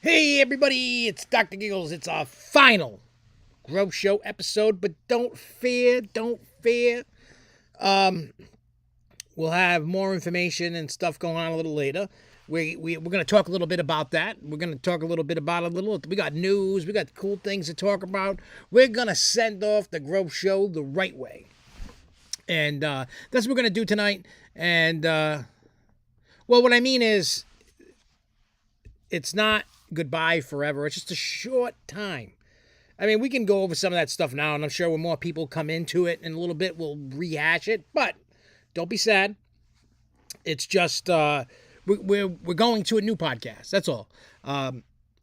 Hey everybody, it's Dr. Giggles. It's our final Grow Show episode, but don't fear, don't fear. Um, we'll have more information and stuff going on a little later. We're going to talk a little bit about that. We're going to talk a little bit about we got news, we got cool things to talk about. We're going to send off the Grow Show the right way. And that's what we're going to do tonight. And, well, what I mean is, it's not goodbye forever. It's just a short time. I mean, we can go over some of that stuff now, and I'm sure when more people come into it in a little bit, we'll rehash it. But don't be sad. It's just we're going to a new podcast. That's all.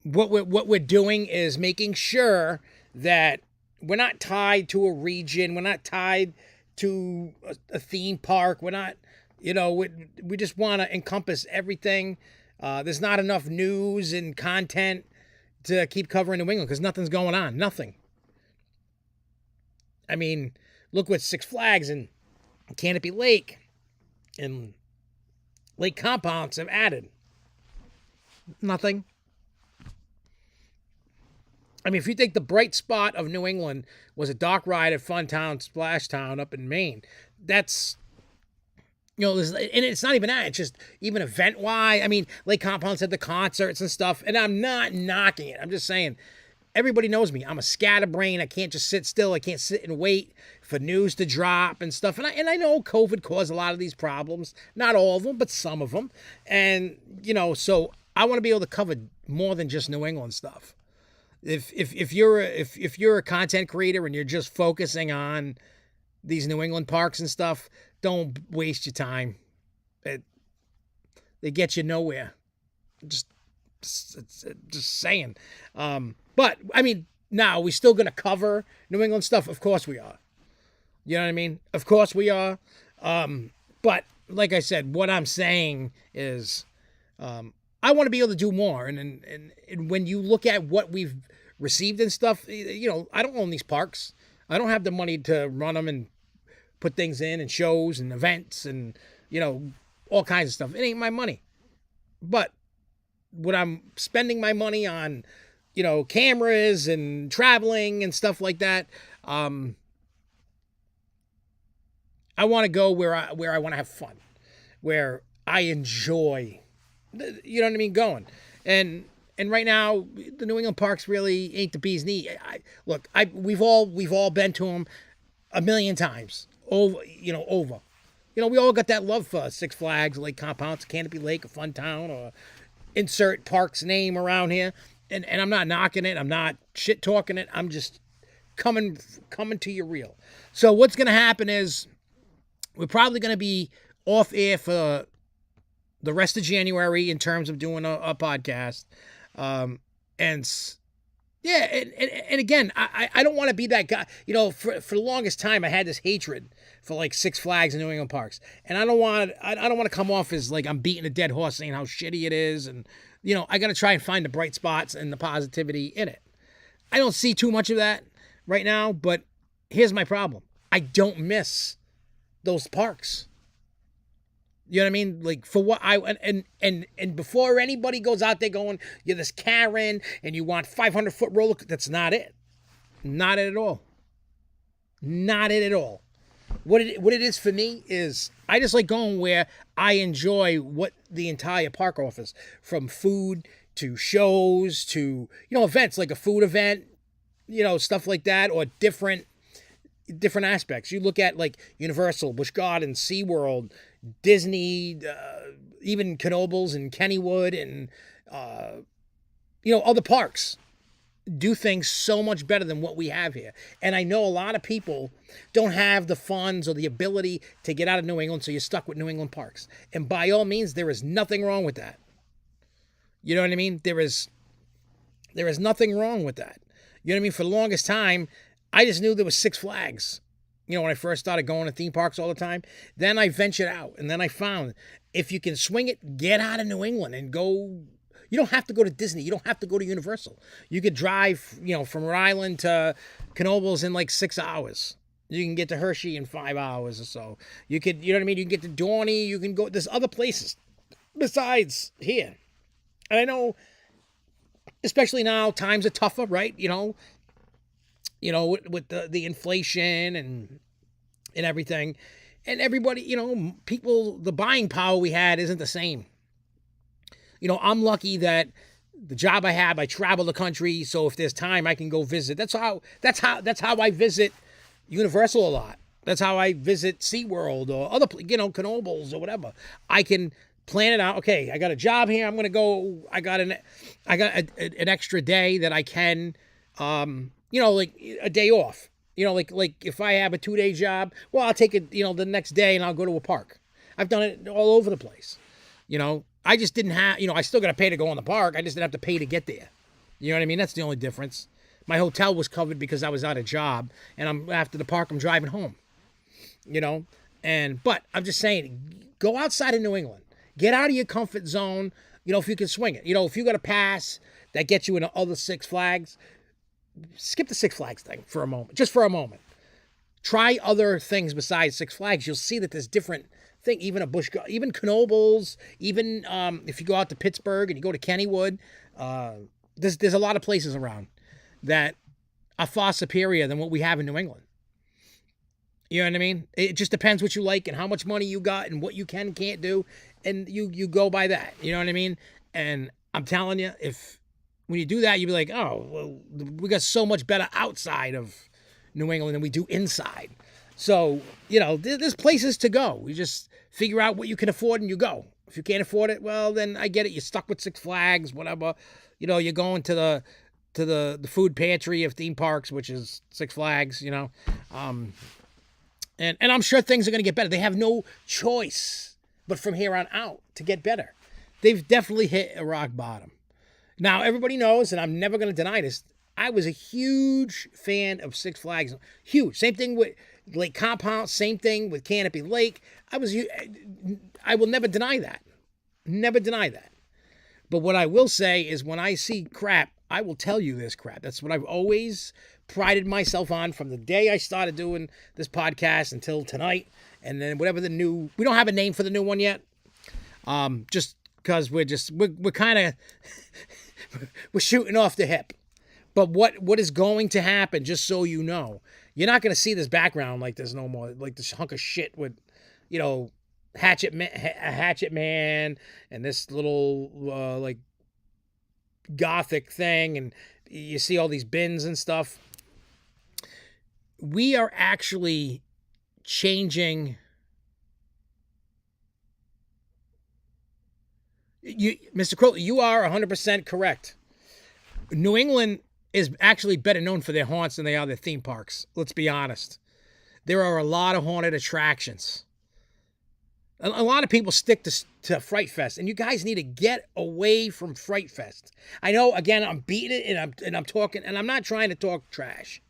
What we're doing is making sure that we're not tied to a region. We're not tied to a theme park. We're not, we just want to encompass everything. There's not enough news and content to keep covering New England because nothing's going on. Nothing. I mean, look what Six Flags and Canopy Lake and Lake Compounds have added. Nothing. I mean, if you think the bright spot of New England was a dock ride at Funtown, Splash Town up in Maine, that's... and it's not even that. It's just even event-wise. I mean, Lake Compounds had the concerts and stuff, and I'm not knocking it. I'm just saying, everybody knows me. I'm a scatterbrain. I can't just sit still. I can't sit and wait for news to drop and stuff. And I know COVID caused a lot of these problems. Not all of them, but some of them. And, so I want to be able to cover more than just New England stuff. If you're a content creator and you're just focusing on these New England parks and stuff, don't waste your time. They get you nowhere. Just saying. But I mean, now we still gonna cover New England stuff. Of course we are. You know what I mean? Of course we are. But like I said, what I'm saying is, I want to be able to do more. And when you look at what we've received and stuff, I don't own these parks. I don't have the money to run them and put things in and shows and events and, all kinds of stuff. It ain't my money. But when I'm spending my money on, cameras and traveling and stuff like that, I want to go where I want to have fun, where I enjoy, going. And right now, the New England parks really ain't the bee's knee. We've all been to them a million times. Over. We all got that love for Six Flags, Lake Compounds, Canopy Lake, a fun town, or insert park's name around here. And I'm not knocking it. I'm not shit talking it. I'm just coming to you real. So what's going to happen is we're probably going to be off air for the rest of January in terms of doing a podcast. Yeah, and again, I don't want to be that guy. For the longest time, I had this hatred for like Six Flags and New England parks, and I don't want to come off as like I'm beating a dead horse saying how shitty it is, and I got to try and find the bright spots and the positivity in it. I don't see too much of that right now, but here's my problem: I don't miss those parks. You know what I mean? Like for what and before anybody goes out there going, you're this Karen and you want 500-foot roller. That's not it. Not it at all. Not it at all. What it is for me is I just like going where I enjoy what the entire park offers, from food to shows to events like a food event, stuff like that, or different aspects. You look at like Universal, Busch Gardens, SeaWorld, Disney, even Knoebels and Kennywood and, other parks do things so much better than what we have here. And I know a lot of people don't have the funds or the ability to get out of New England, so you're stuck with New England parks. And by all means, there is nothing wrong with that. You know what I mean? There is nothing wrong with that. You know what I mean? For the longest time, I just knew there was Six Flags. When I first started going to theme parks all the time, then I ventured out, and then I found if you can swing it, get out of New England and go. You don't have to go to Disney. You don't have to go to Universal. You could drive, from Rhode Island to Knoebels in like 6 hours. You can get to Hershey in 5 hours or so. You could, you know what I mean? You can get to Dorney. You can go. There's other places besides here. And I know especially now, times are tougher, right? With the inflation and everything, and everybody, people, the buying power we had isn't the same. I'm lucky that the job I have, I travel the country, so if there's time, I can go visit. That's how I visit Universal a lot. That's how I visit SeaWorld or other, Knoebels or whatever. I can plan it out. Okay, I got a job here. I'm gonna go. I got an extra day that I can, like a day off. Like if I have a 2-day job, well, I'll take it, the next day and I'll go to a park. I've done it all over the place. I just didn't have, I still got to pay to go in the park. I just didn't have to pay to get there. You know what I mean? That's the only difference. My hotel was covered because I was out of job, and after the park, I'm driving home. But I'm just saying, go outside of New England. Get out of your comfort zone, if you can swing it. If you got a pass that gets you into other Six Flags, skip the Six Flags thing for a moment, just for a moment. Try other things besides Six Flags. You'll see that there's different things, even a Busch, even Knoebels, even if you go out to Pittsburgh and you go to Kennywood, there's a lot of places around that are far superior than what we have in New England. You know what I mean? It just depends what you like and how much money you got and what you can and can't do, and you go by that. You know what I mean? And I'm telling you, when you do that, you'll be like, oh, well, we got so much better outside of New England than we do inside. So, there's places to go. You just figure out what you can afford and you go. If you can't afford it, well, then I get it. You're stuck with Six Flags, whatever. You're going to the food pantry of theme parks, which is Six Flags, And I'm sure things are going to get better. They have no choice but from here on out to get better. They've definitely hit a rock bottom. Now, everybody knows, and I'm never going to deny this, I was a huge fan of Six Flags. Huge. Same thing with Lake Compound. Same thing with Canopy Lake. I will never deny that. Never deny that. But what I will say is when I see crap, I will tell you this crap. That's what I've always prided myself on from the day I started doing this podcast until tonight. And then whatever we don't have a name for the new one yet. Just because we're kind of, we're shooting off the hip. But what is going to happen, just so you know, you're not going to see this background like this no more, like this hunk of shit with, Hatchet Man and this little, like, gothic thing, and you see all these bins and stuff. We are actually changing. Mr. Crowley, you are 100% correct. New England is actually better known for their haunts than they are their theme parks. Let's be honest. There are a lot of haunted attractions. A lot of people stick to Fright Fest, and you guys need to get away from Fright Fest. I know, again, I'm beating it, and I'm talking, and I'm not trying to talk trash.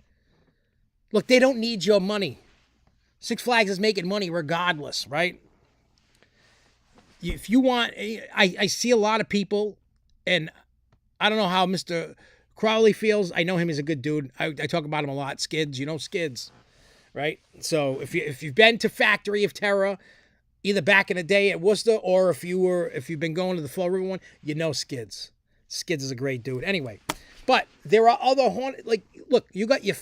Look, they don't need your money. Six Flags is making money regardless, right? If you want, I see a lot of people, and I don't know how Mr. Crowley feels. I know him as a good dude. I talk about him a lot. Skids, Skids, right? So if you've been to Factory of Terror, either back in the day at Worcester, or if you've been going to the Fall River one, Skids. Skids is a great dude. Anyway, but there are other haunted, like, look, you got your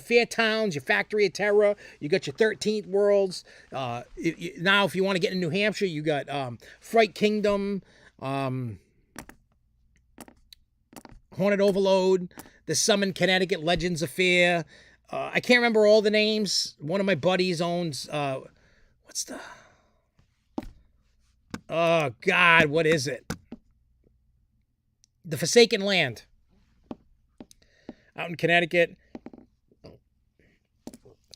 Fair Towns, your Factory of Terror, you got your 13th Worlds. Now, if you want to get in New Hampshire, you got Fright Kingdom, Haunted Overload, the Summon Connecticut Legends of Fear. I can't remember all the names. One of my buddies owns, oh, God, what is it? The Forsaken Land. Out in Connecticut.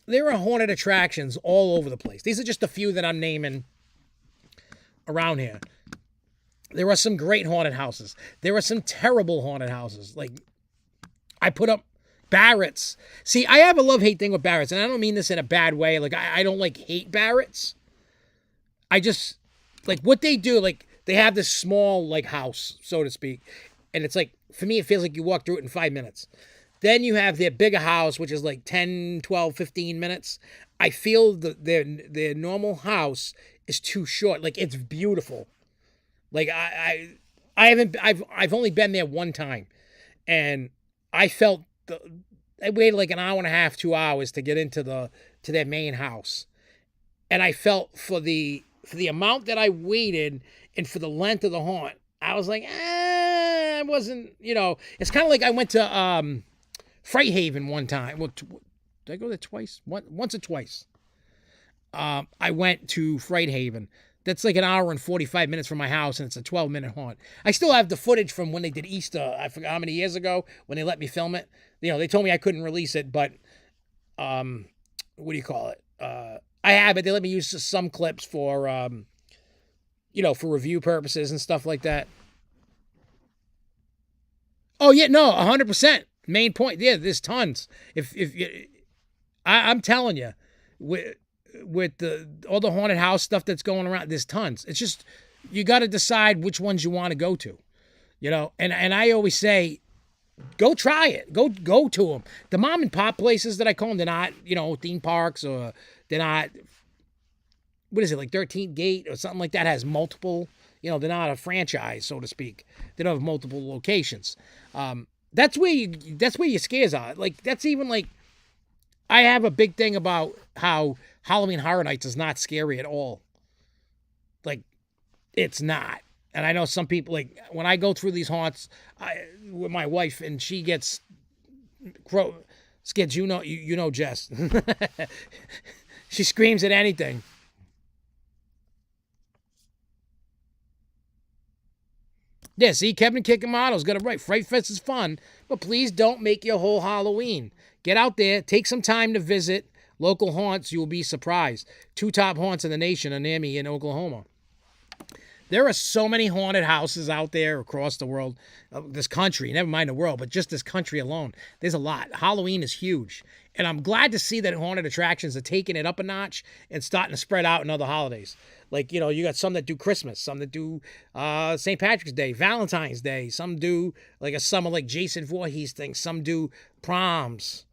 There are haunted attractions all over the place. These are just a few that I'm naming around here. There are some great haunted houses. There are some terrible haunted houses. Like, I put up Barrett's. See, I have a love-hate thing with Barrett's, and I don't mean this in a bad way. Like, I don't, like, hate Barrett's. I just, like, what they do, like, they have this small, like, house, so to speak. And it's like, for me, it feels like you walk through it in 5 minutes. Then you have their bigger house, which is like 10, 12, 15 minutes. I feel that their normal house is too short. Like, it's beautiful. Like, I've only been there one time. and I felt I waited like an hour and a half, 2 hours to get into their main house, and I felt for the amount that I waited and for the length of the haunt, I was like, I wasn't, it's kind of like I went to Fright Haven one time. Well, did I go there twice? Once or twice. I went to Fright Haven. That's like an hour and 45 minutes from my house, and it's a 12-minute haunt. I still have the footage from when they did Easter, I forgot how many years ago, when they let me film it. They told me I couldn't release it, but, what do you call it? I have it. They let me use some clips for, for review purposes and stuff like that. Oh, yeah, no, 100%. Main point. Yeah, there's tons. I'm telling you, with all the haunted house stuff that's going around, there's tons. It's just, you got to decide which ones you want to go to, and I always say, go try it. Go to them. The mom and pop places that I call them, they're not, theme parks, or they're not, what is it, like 13th Gate or something like that, has multiple, they're not a franchise, so to speak. They don't have multiple locations. That's where your scares are. Like, that's even like, I have a big thing about how Halloween Horror Nights is not scary at all. Like, it's not. And I know some people, like, when I go through these haunts with my wife, and she gets scared, Jess. She screams at anything. Yeah, see, Kevin Kickamato's got it right. Fright Fest is fun, but please don't make your whole Halloween. Get out there, take some time to visit local haunts. You will be surprised. 2 top haunts in the nation are near me in Oklahoma. There are so many haunted houses out there across the world, this country, never mind the world, but just this country alone. There's a lot. Halloween is huge. And I'm glad to see that haunted attractions are taking it up a notch and starting to spread out in other holidays. Like, you got some that do Christmas, some that do St. Patrick's Day, Valentine's Day. Some do like a summer like Jason Voorhees thing. Some do proms,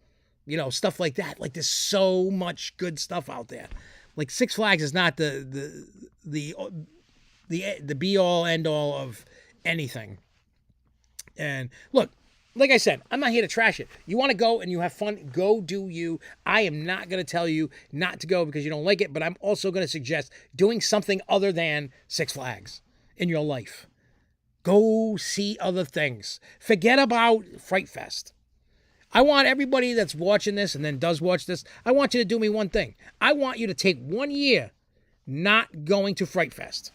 stuff like that. Like, there's so much good stuff out there. Like, Six Flags is not the be-all, end-all of anything. And look, like I said, I'm not here to trash it. You want to go and you have fun, go do you. I am not going to tell you not to go because you don't like it, but I'm also going to suggest doing something other than Six Flags in your life. Go see other things. Forget about Fright Fest. I want everybody that's watching this and then does watch this, I want you to do me one thing. I want you to take 1 year not going to Fright Fest.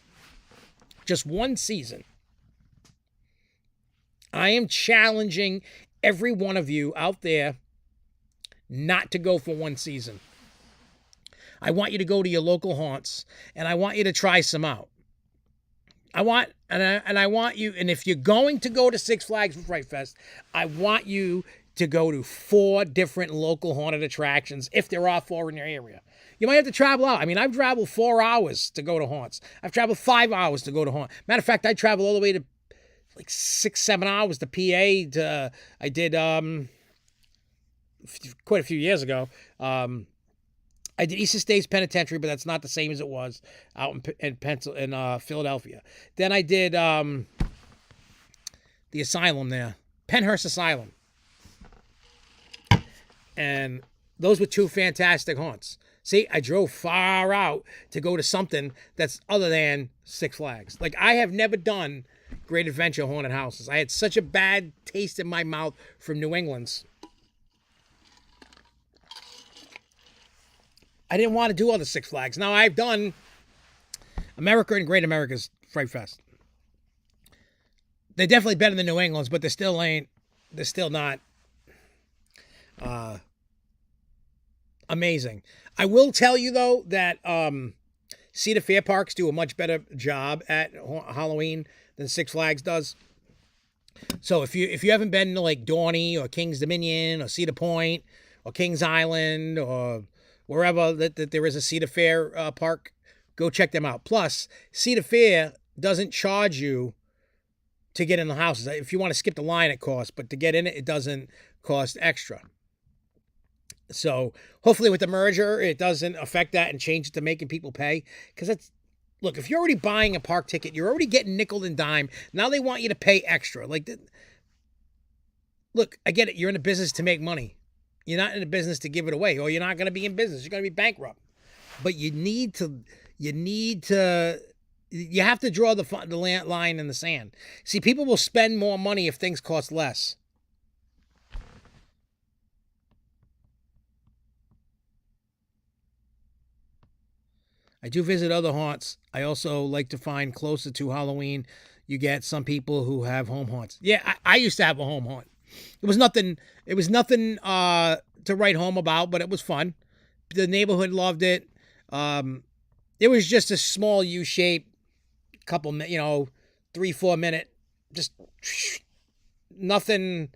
Just one season. I am challenging every one of you out there not to go for one season. I want you to go to your local haunts, and I want you to try some out. I want you, and if you're going to go to Six Flags for Fright Fest, I want you to go to 4 different local haunted attractions, if there are 4 in your area. You might have to travel out. I mean, I've traveled 4 hours to go to haunts. I've traveled 5 hours to go to haunts. Matter of fact, I traveled all the way to like 6-7 hours to PA. I did quite a few years ago. I did Eastern States Penitentiary, but that's not the same as it was out in Philadelphia. Then I did the asylum there, Penhurst Asylum, and those were 2 fantastic haunts. See, I drove far out to go to something that's other than Six Flags. Like, I have never done Great Adventure haunted houses. I had such a bad taste in my mouth from New England's. I didn't want to do all the Six Flags. Now, I've done America and Great America's Fright Fest. They're definitely better than New England's, but they're still not amazing. I will tell you, though, that Cedar Fair Parks do a much better job at Halloween than Six Flags does. So if you haven't been to like Dorney or King's Dominion or Cedar Point or Kings Island or wherever that there is a Cedar Fair park, go check them out. Plus, Cedar Fair doesn't charge you to get in the houses. If you want to skip the line, it costs, but to get in it, it doesn't cost extra. So hopefully with the merger, it doesn't affect that and change it to making people pay. Because look, if you're already buying a park ticket, you're already getting nickel and dime. Now they want you to pay extra. Like, Look, I get it. You're in a business to make money. You're not in a business to give it away, or you're not going to be in business. You're going to be bankrupt. But you have to draw the line in the sand. See, people will spend more money if things cost less. I do visit other haunts. I also like to find closer to Halloween. You get some people who have home haunts. Yeah, I used to have a home haunt. It was nothing. It was nothing to write home about, but it was fun. The neighborhood loved it. It was just a small U-shape, couple, 3-4 minute, just nothing.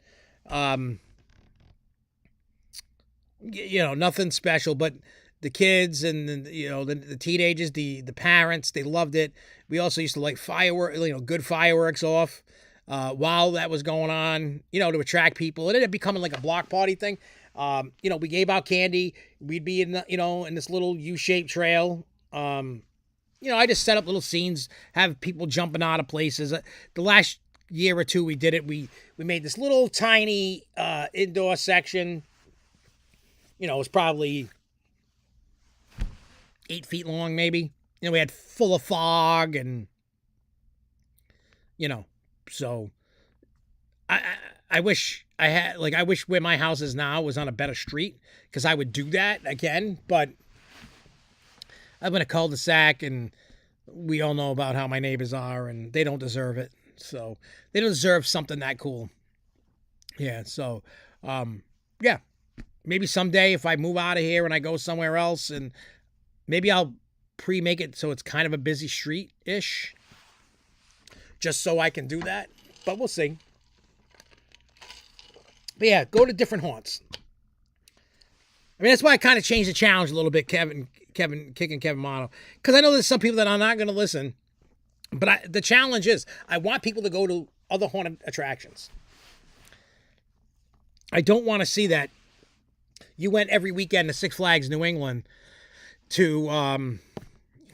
Nothing special, but the kids and the teenagers, the parents, they loved it. We also used to light fireworks, good fireworks off while that was going on, to attract people. It ended up becoming like a block party thing. We gave out candy. We'd be in in this little U-shaped trail. I just set up little scenes, have people jumping out of places. The last year or two we did it, we made this little tiny indoor section. It was probably 8 feet long, maybe. We had full of fog and, so I wish I wish where my house is now was on a better street, because I would do that again, but I'm in a cul-de-sac, and we all know about how my neighbors are, and they don't deserve it. So they don't deserve something that cool. Yeah. So, yeah, maybe someday if I move out of here and I go somewhere else, and maybe I'll pre-make it so it's kind of a busy street-ish, just so I can do that. But we'll see. But yeah, go to different haunts. I mean, that's why I kind of changed the challenge a little bit, Kevin Mono, because I know there's some people that are not going to listen. But the challenge is, I want people to go to other haunted attractions. I don't want to see that you went every weekend to Six Flags New England to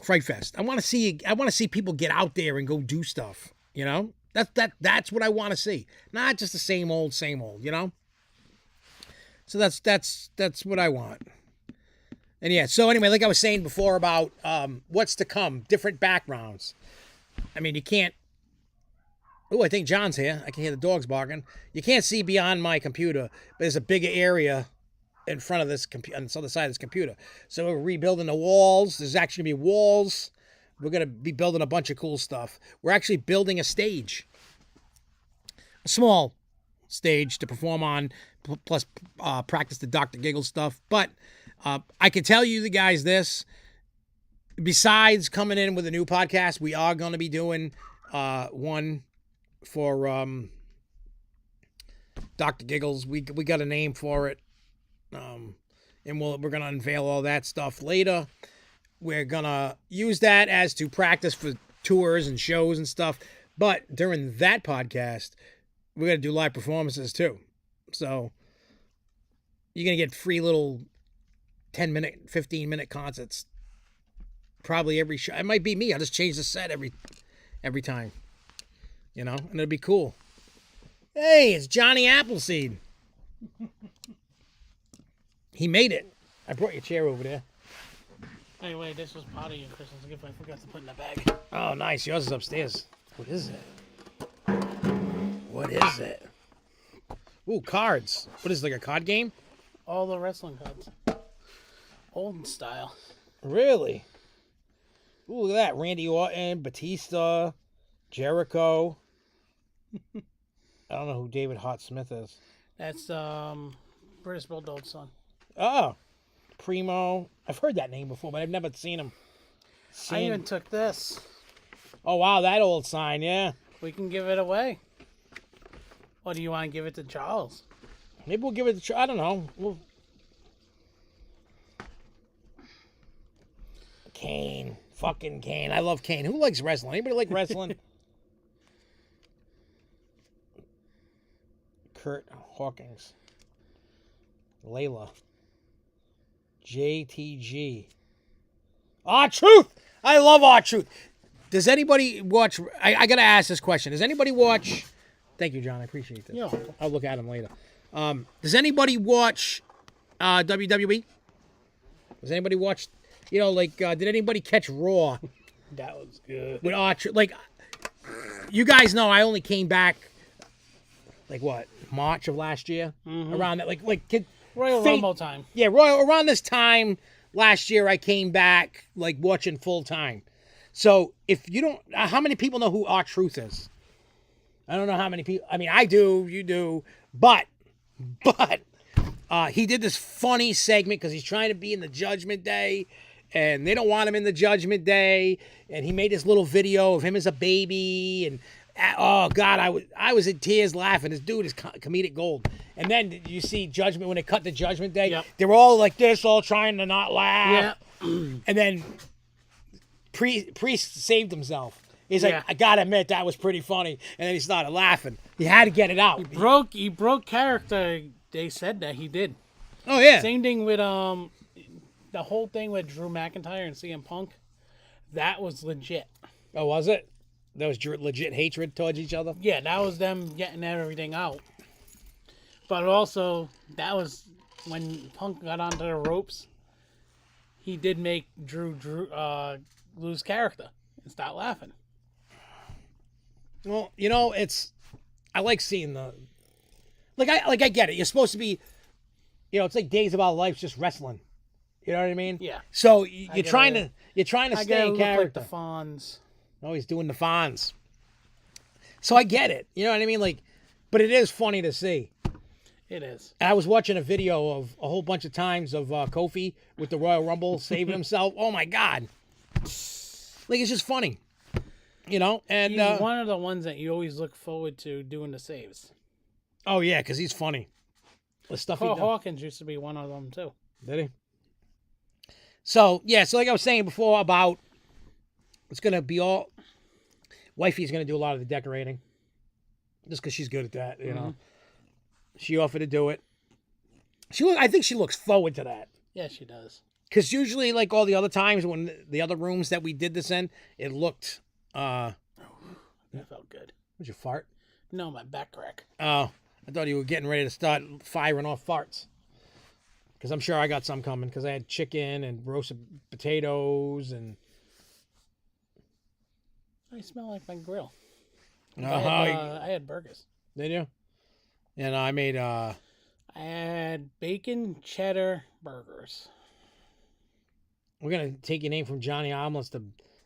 Fright Fest. I want to see people get out there and go do stuff. That's what I want to see. Not just the same old. So that's what I want. And yeah, so anyway, like I was saying before about what's to come, different backgrounds. I mean, you can't. Oh, I think John's here. I can hear the dogs barking. You can't see beyond my computer, but there's a bigger area in front of this computer, on the other side of this computer. So we're rebuilding the walls. There's actually going to be walls. We're going to be building a bunch of cool stuff. We're actually building a stage, a small stage to perform on, plus practice the Dr. Giggle stuff. But I can tell you the guys this. Besides coming in with a new podcast, we are going to be doing one for Dr. Giggles. We got a name for it. And we're going to unveil all that stuff later. We're going to use that as to practice for tours and shows and stuff. But during that podcast, we're going to do live performances too. So you're going to get free little 10-minute, 15-minute concerts. Probably every show. It might be me. I'll just change the set every time. And it'll be cool. Hey, it's Johnny Appleseed. He made it. I brought your chair over there. Hey, wait, this was part of your Christmas gift I forgot to put in the bag. Oh, nice. Yours is upstairs. What is it? What is it? Ooh, cards. What is it, like a card game? All the wrestling cards. Olden style. Really? Ooh, look at that. Randy Orton, Batista, Jericho. I don't know who David Hart Smith is. That's British Bulldog's son. Oh, Primo. I've heard that name before, but I've never seen him. I even took this. Oh, wow, that old sign, yeah. We can give it away. Or do you want to give it to Charles? Maybe we'll give it to I don't know. Kane. Fucking Kane. I love Kane. Who likes wrestling? Anybody like wrestling? Kurt Hawkins. Layla. JTG. R-Truth! I love R-Truth. Does anybody watch... I got to ask this question. Does anybody watch Thank you, John. I appreciate this. Yeah. I'll look at them later. Does anybody watch WWE? Does anybody watch? You know, like, did anybody catch Raw? That was good. With Archer? Like, you guys know I only came back, like, what, March of last year? Around that, Royal Rumble time. Yeah, around this time last year, I came back, like, watching full time. So, if you don't, how many people know who R-Truth is? I don't know how many people, I mean, I do, you do, but, he did this funny segment because he's trying to be in the Judgment Day, and they don't want him in the Judgment Day, and he made this little video of him as a baby, and, oh, God, I was in tears laughing. This dude is comedic gold. And then you see Judgment, when they cut the Judgment Day, they're all like this, all trying to not laugh. Yeah. And then Priest saved himself. He's like, I gotta admit, that was pretty funny. And then he started laughing. He had to get it out. He broke character. They said that he did. Oh, yeah. Same thing with the whole thing with Drew McIntyre and CM Punk. That was legit. Oh, was it? That was legit hatred towards each other? Yeah, that was them getting everything out. But also, that was when Punk got onto the ropes. He did make Drew lose character and start laughing. Well, you know, I like seeing the, I get it. You're supposed to be, you know, it's like Days of Our Lives, just wrestling. You know what I mean? Yeah. So you're trying to stay in character. Like the Fonz. Oh, he's doing the Fonz. So I get it. You know what I mean? Like, but it is funny to see. It is. And I was watching a video of a whole bunch of times of Kofi with the Royal Rumble saving himself. Oh my God! Like, it's just funny, you know. And he's one of the ones that you always look forward to doing the saves. Oh yeah, because he's funny. The stuff Paul he does. Hawkins used to be one of them too. Did he? So yeah, so like I was saying before about, it's gonna be all. Wifey's gonna do a lot of the decorating, just because she's good at that, you know. She offered to do it. I think she looks forward to that. Yeah, she does. Because usually, like all the other times when the other rooms that we did this in, it looked. That felt good. Did you fart? No, my back crack. Oh, I thought you were getting ready to start firing off farts. Because I'm sure I got some coming. Because I had chicken and roasted potatoes and. I smell like my grill. I had burgers. Did you? And I made. I had bacon cheddar burgers. We're gonna take your name from Johnny Omelets to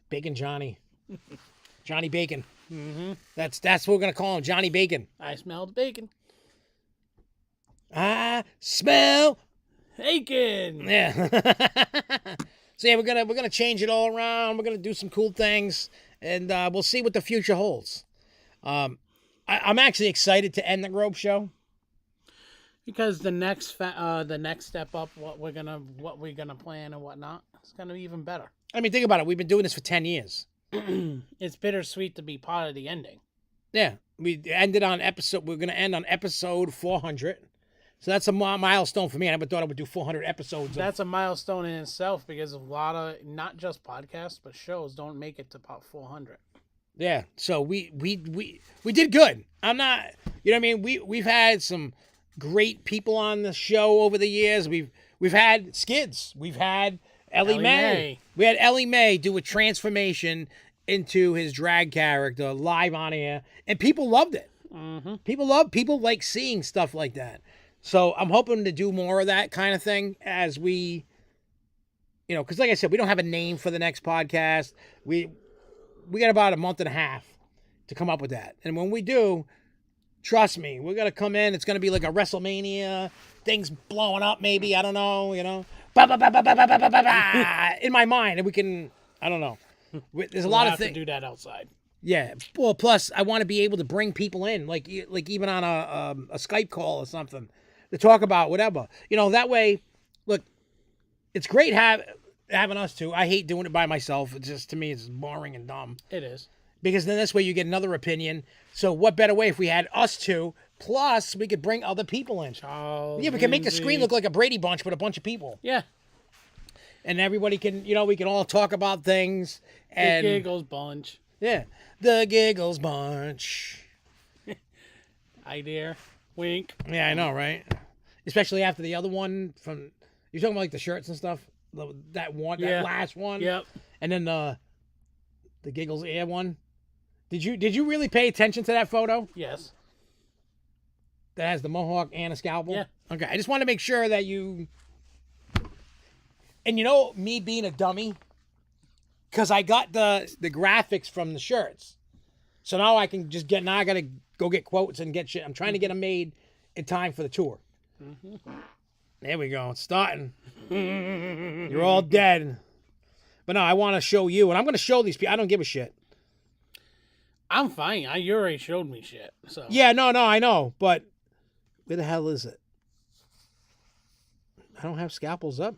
Bacon Johnny. Johnny Bacon. Mm-hmm. That's what we're gonna call him, Johnny Bacon. I smelled bacon. I smell bacon. Yeah. So yeah, we're gonna change it all around. We're gonna do some cool things, and we'll see what the future holds. I'm actually excited to end the Grove Show because the next step up, what we're gonna plan and whatnot, it's gonna be even better. I mean, think about it. We've been doing this for 10 years. It's bittersweet to be part of the ending. Yeah, we ended on episode. We're gonna end on episode 400. So that's a milestone for me. I never thought I would do 400 episodes. That's a milestone in itself because a lot of not just podcasts but shows don't make it to about 400. Yeah, so we did good. I'm not, you know what I mean? We've had some great people on the show over the years. We've had Skids. We've had Ellie Mae. We had Ellie Mae do a transformation into his drag character live on air, and people loved it. Mm-hmm. People like seeing stuff like that. So I'm hoping to do more of that kind of thing as we, you know, because like I said, we don't have a name for the next podcast. We got about a month and a half to come up with that. And when we do, trust me, we're going to come in. It's going to be like a WrestleMania. Things blowing up maybe. I don't know, you know. In my mind. And we can, I don't know. There's a lot of things. To do that outside. Yeah. Well, plus, I want to be able to bring people in, like even on a Skype call or something, to talk about whatever. You know, that way, look, it's great having us two. I hate doing it by myself. It's just, to me, it's boring and dumb. It is. Because then this way you get another opinion. So what better way if we had us two, plus we could bring other people in. Charles, yeah, we can make the screen look like a Brady Bunch with a bunch of people. Yeah. And everybody can, you know, we can all talk about things. And the Giggles Bunch. Yeah. The Giggles Bunch. idea. Wink. Yeah, I know, right? Especially after the other one from you're talking about like the shirts and stuff. That last one. Yep. And then the Giggles Air one. Did you really pay attention to that photo? Yes. That has the mohawk and a scalpel? Yeah. Okay, I just want to make sure that you... And you know, me being a dummy, because I got the graphics from the shirts. So now I can just now I got to go get quotes and get shit. I'm trying to get them made in time for the tour. There we go. It's starting. You're all dead. But no, I want to show you, and I'm going to show these people. I don't give a shit. I'm fine. You already showed me shit. So Yeah, no, I know. But where the hell is it? I don't have scalpels up.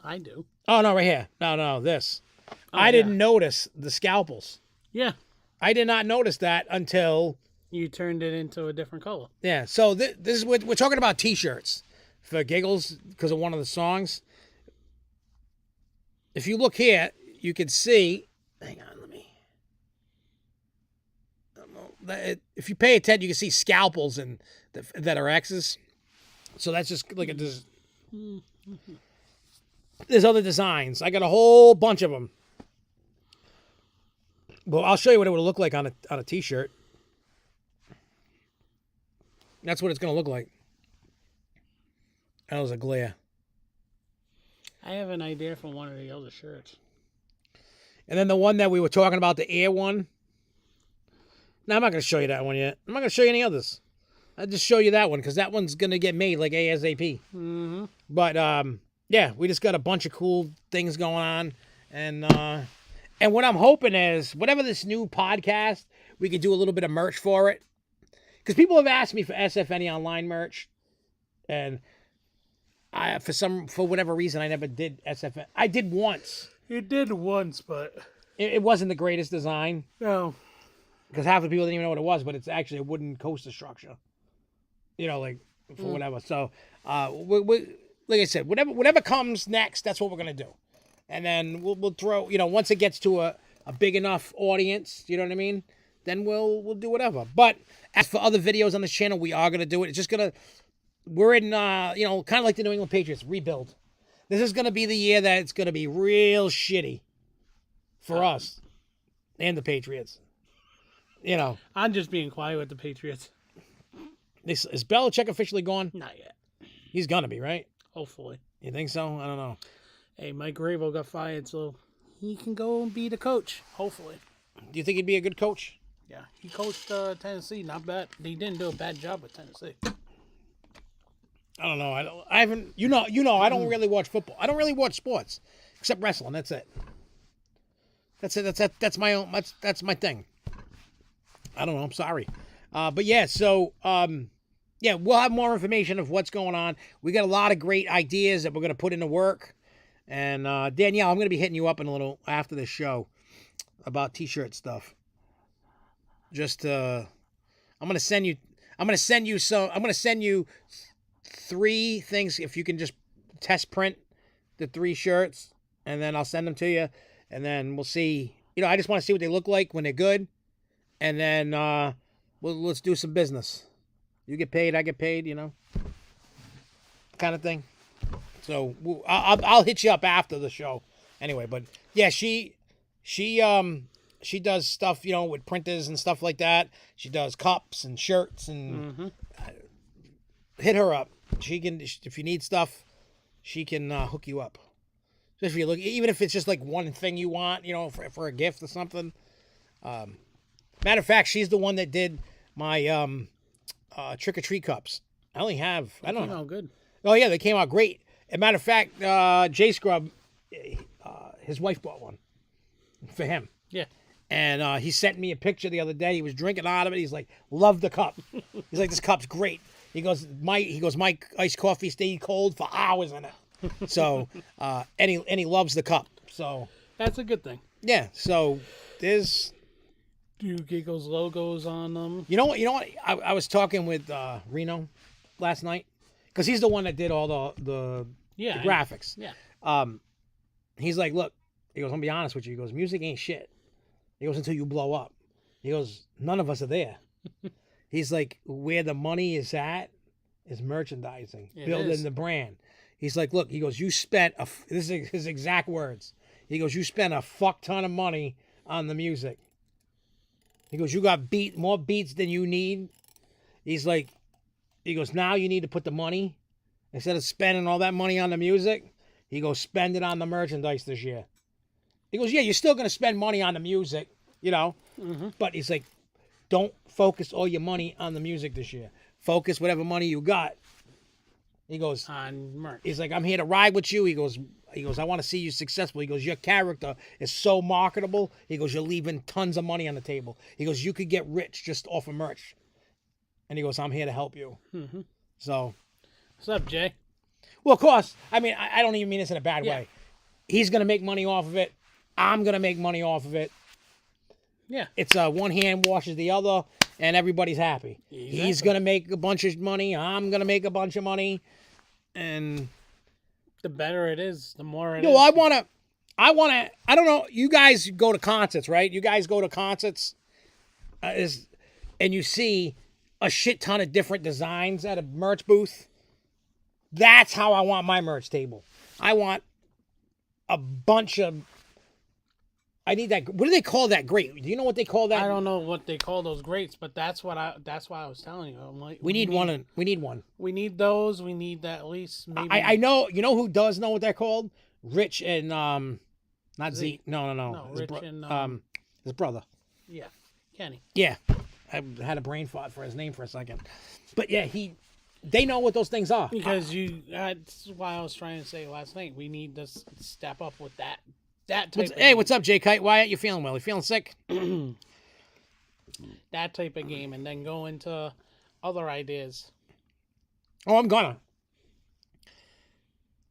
I do. Oh, no, right here. No, this. Oh, I didn't notice the scalpels. Yeah. I did not notice that until... You turned it into a different color. Yeah, so this is what we're talking about T-shirts for Giggles because of one of the songs. If you look here, you can see... Hang on, let me... If you pay attention, you can see scalpels and that are X's. So that's just like there's other designs. I got a whole bunch of them. Well, I'll show you what it would look like on a T-shirt. That's what it's going to look like. That was a glare. I have an idea for one of the other shirts. And then the one that we were talking about, the Air one. No, I'm not going to show you that one yet. I'm not going to show you any others. I'll just show you that one because that one's going to get made like ASAP. Mm-hmm. But, yeah, we just got a bunch of cool things going on. And what I'm hoping is, whatever this new podcast, we could do a little bit of merch for it. Because people have asked me for SFNEOnline merch. And for whatever reason, I never did SFN. I did once. You did once, but... It wasn't the greatest design. No. Because half the people didn't even know what it was, but it's actually a wooden coaster structure. You know, like, for whatever. So, like I said, whatever comes next, that's what we're going to do. And then we'll throw, once it gets to a big enough audience, you know what I mean? Then we'll do whatever. But as for other videos on this channel, we are going to do it. It's just going to, we're in, kind of like the New England Patriots, rebuild. This is going to be the year that it's going to be real shitty for us and the Patriots. I'm just being quiet with the Patriots. Is Belichick officially gone? Not yet. He's going to be, right? Hopefully. You think so? I don't know. Hey, Mike Grable got fired, so he can go and be the coach. Hopefully. Do you think he'd be a good coach? Yeah, he coached Tennessee. Not bad. He didn't do a bad job with Tennessee. I don't know. I haven't. I don't really watch football. I don't really watch sports except wrestling. That's it. That's it. That's my own. That's my thing. I don't know. I'm sorry. But yeah. So yeah, we'll have more information of what's going on. We got a lot of great ideas that we're gonna put into work. And Danielle, I'm going to be hitting you up in a little after the show about T-shirt stuff. Just I'm going to send you 3 things if you can just test print the 3 shirts, and then I'll send them to you, and then we'll see. I just want to see what they look like when they're good, and then let's do some business. You get paid, I get paid, kind of thing. So I'll hit you up after the show, anyway. But yeah, she does stuff, with printers and stuff like that. She does cups and shirts and hit her up. She can, if you need stuff, she can hook you up. Just if you look, even if it's just like one thing you want, for a gift or something. Matter of fact, she's the one that did my trick or treat cups. I only have. I don't know. Good. Oh yeah, they came out great. As a matter of fact, J Scrub, his wife bought one for him. Yeah. And he sent me a picture the other day. He was drinking out of it. He's like, love the cup. He's like, this cup's great. He goes, my iced coffee stayed cold for hours in it. So, and he loves the cup. So that's a good thing. Yeah. So there's. Do Giggles logos on them? You know what? I was talking with Reno last night because he's the one that did all the graphics. Yeah. He's like, look, he goes, I'm gonna be honest with you. He goes, music ain't shit. He goes, until you blow up. He goes, none of us are there. He's like, where the money is at is merchandising, building the brand. He's like, look, he goes, you spent, this is his exact words. He goes, you spent a fuck ton of money on the music. He goes, you got more beats than you need. He goes, now you need to put the money, instead of spending all that money on the music, he goes, spend it on the merchandise this year. He goes, yeah, you're still going to spend money on the music, but he's like, don't focus all your money on the music this year. Focus whatever money you got. He goes, on merch. He's like, I'm here to ride with you. He goes, I want to see you successful. He goes, your character is so marketable. He goes, you're leaving tons of money on the table. He goes, you could get rich just off of merch. And he goes, I'm here to help you. Mm-hmm. So. What's up, Jay? Well, of course. I mean, I don't even mean this in a bad way. He's going to make money off of it. I'm going to make money off of it. Yeah. It's one hand washes the other, and everybody's happy. Exactly. He's going to make a bunch of money. I'm going to make a bunch of money. And the better it is, the more it is. Well, I don't know. You guys go to concerts, right? You guys go to concerts and you see a shit ton of different designs at a merch booth. That's how I want my merch table. I want a bunch of... I need that. What do they call that grate? Do you know what they call that? I don't know what they call those grates, but that's why I was telling you. I'm like, we need one. We need one. We need those. We need that at least. Maybe. I know. You know who does know what they're called? Rich and not Zeke. No. Rich and his brother. Yeah, Kenny. Yeah, I had a brain fart for his name for a second, but yeah, they know what those things are. Because that's why I was trying to say last night. We need to step up with that. Hey, what's up, J Kite? Why aren't you feeling well? You feeling sick? That type of game, and then go into other ideas. Oh, I'm gonna.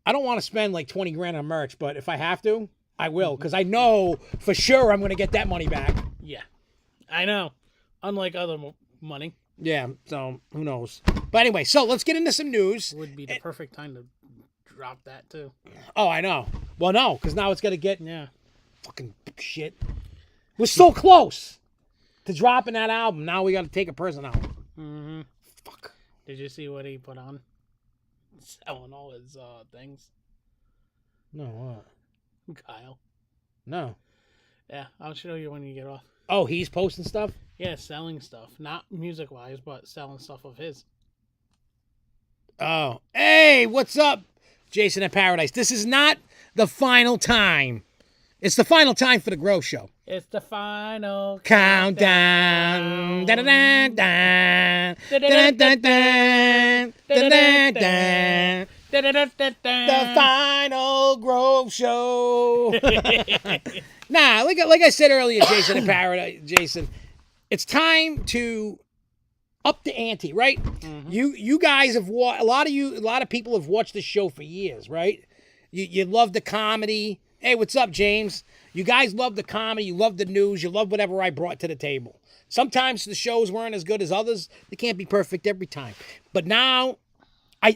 I don't want to spend like 20 grand on merch, but if I have to, I will, because I know for sure I'm gonna get that money back. Yeah, I know. Unlike other money. Yeah, so who knows? But anyway, so let's get into some news. Would be the perfect time to drop that too. Oh, I know. Well, no, because now it's gonna get fucking shit. We're so close to dropping that album. Now we got to take a person out. Mm-hmm. Fuck. Did you see what he put on? Selling all his things. No, what? Kyle. No. Yeah, I'll show you when you get off. Oh, he's posting stuff? Yeah, selling stuff. Not music-wise, but selling stuff of his. Oh. Hey, what's up, Jason in Paradise? This is not the final time. It's the final time for the Grow Show. It's the final countdown. The final Grove Show. Nah, like I said earlier, Jason in Paradise, Jason, it's time to up the ante, right? Mm-hmm. You guys have watched, a lot of people have watched this show for years, right? You love the comedy. Hey, what's up, James? You guys love the comedy. You love the news. You love whatever I brought to the table. Sometimes the shows weren't as good as others. They can't be perfect every time. But now, I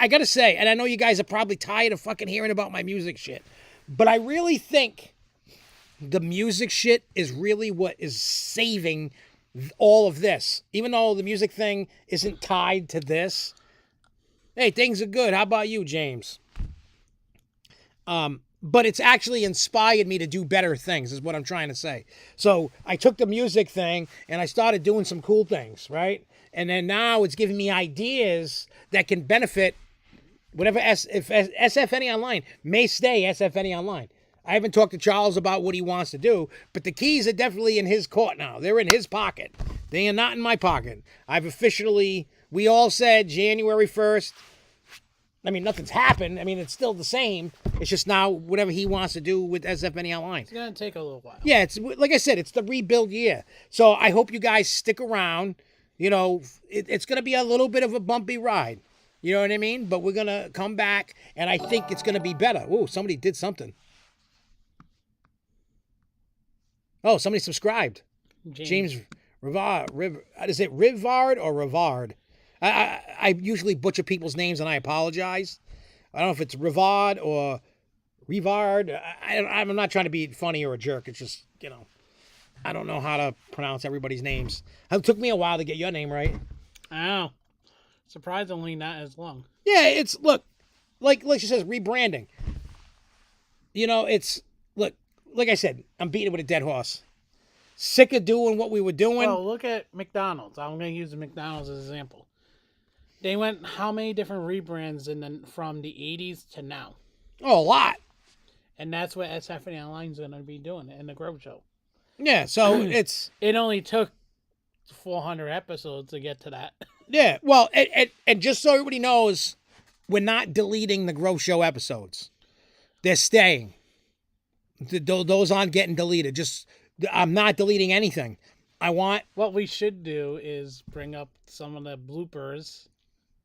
got to say, and I know you guys are probably tired of fucking hearing about my music shit, but I really think the music shit is really what is saving all of this. Even though the music thing isn't tied to this. Hey, things are good. How about you, James? But it's actually inspired me to do better things, is what I'm trying to say. So I took the music thing and I started doing some cool things, right? And then now it's giving me ideas that can benefit whatever if SFNEOnline may stay SFNEOnline. I haven't talked to Charles about what he wants to do, but the keys are definitely in his court now. They're in his pocket. They are not in my pocket. We all said January 1st. I mean, nothing's happened. I mean, it's still the same. It's just now whatever he wants to do with SFNEOnline. It's going to take a little while. Yeah, it's like I said, it's the rebuild year. So I hope you guys stick around. You know, it's going to be a little bit of a bumpy ride. You know what I mean? But we're going to come back, and I think it's going to be better. Oh, somebody did something. Oh, somebody subscribed. James Rivard. Is it Rivard or Rivard? I usually butcher people's names, and I apologize. I don't know if it's Rivard or Rivard. I'm not trying to be funny or a jerk. It's just, you know. I don't know how to pronounce everybody's names. It took me a while to get your name right. Oh, surprisingly not as long. Yeah, it's look, like she says, rebranding. You know, it's look, like I said, I'm beating it with a dead horse. Sick of doing what we were doing. Well, look at McDonald's. I'm going to use the McDonald's as an example. They went how many different rebrands from the 80s to now? Oh, a lot. And that's what SFNEOnline is going to be doing in the Grove Show. Yeah, so it's... It only took 400 episodes to get to that. Yeah, well, and just so everybody knows, we're not deleting the Grove Show episodes. They're staying. Those aren't getting deleted. I'm not deleting anything. I want... What we should do is bring up some of the bloopers.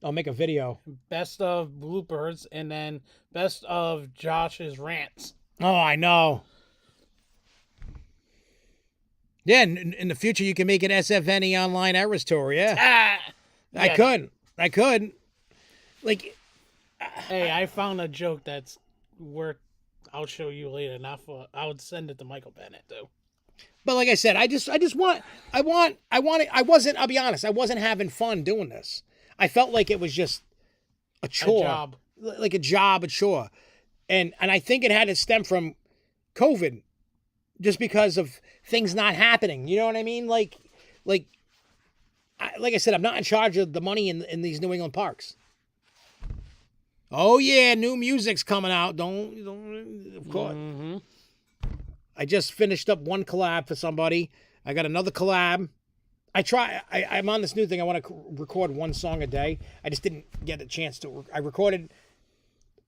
I'll make a video. Best of bloopers, and then best of Josh's rants. Oh, I know. Yeah, in the future, you can make an SFNEOnline errors tour, yeah. I could. Like... Hey, I found a joke that's worth... I'll show you later. I would send it to Michael Bennett, too. But like I said, I'll be honest, I wasn't having fun doing this. I felt like it was just a chore. A job. Like a job, a chore. And I think it had to stem from COVID, just because of things not happening. You know what I mean? Like I said, I'm not in charge of the money in these New England parks. Oh yeah, new music's coming out. Don't of course. Mm-hmm. I just finished up one collab for somebody. I got another collab. I'm on this new thing. I want to record one song a day. I just didn't get a chance to. I recorded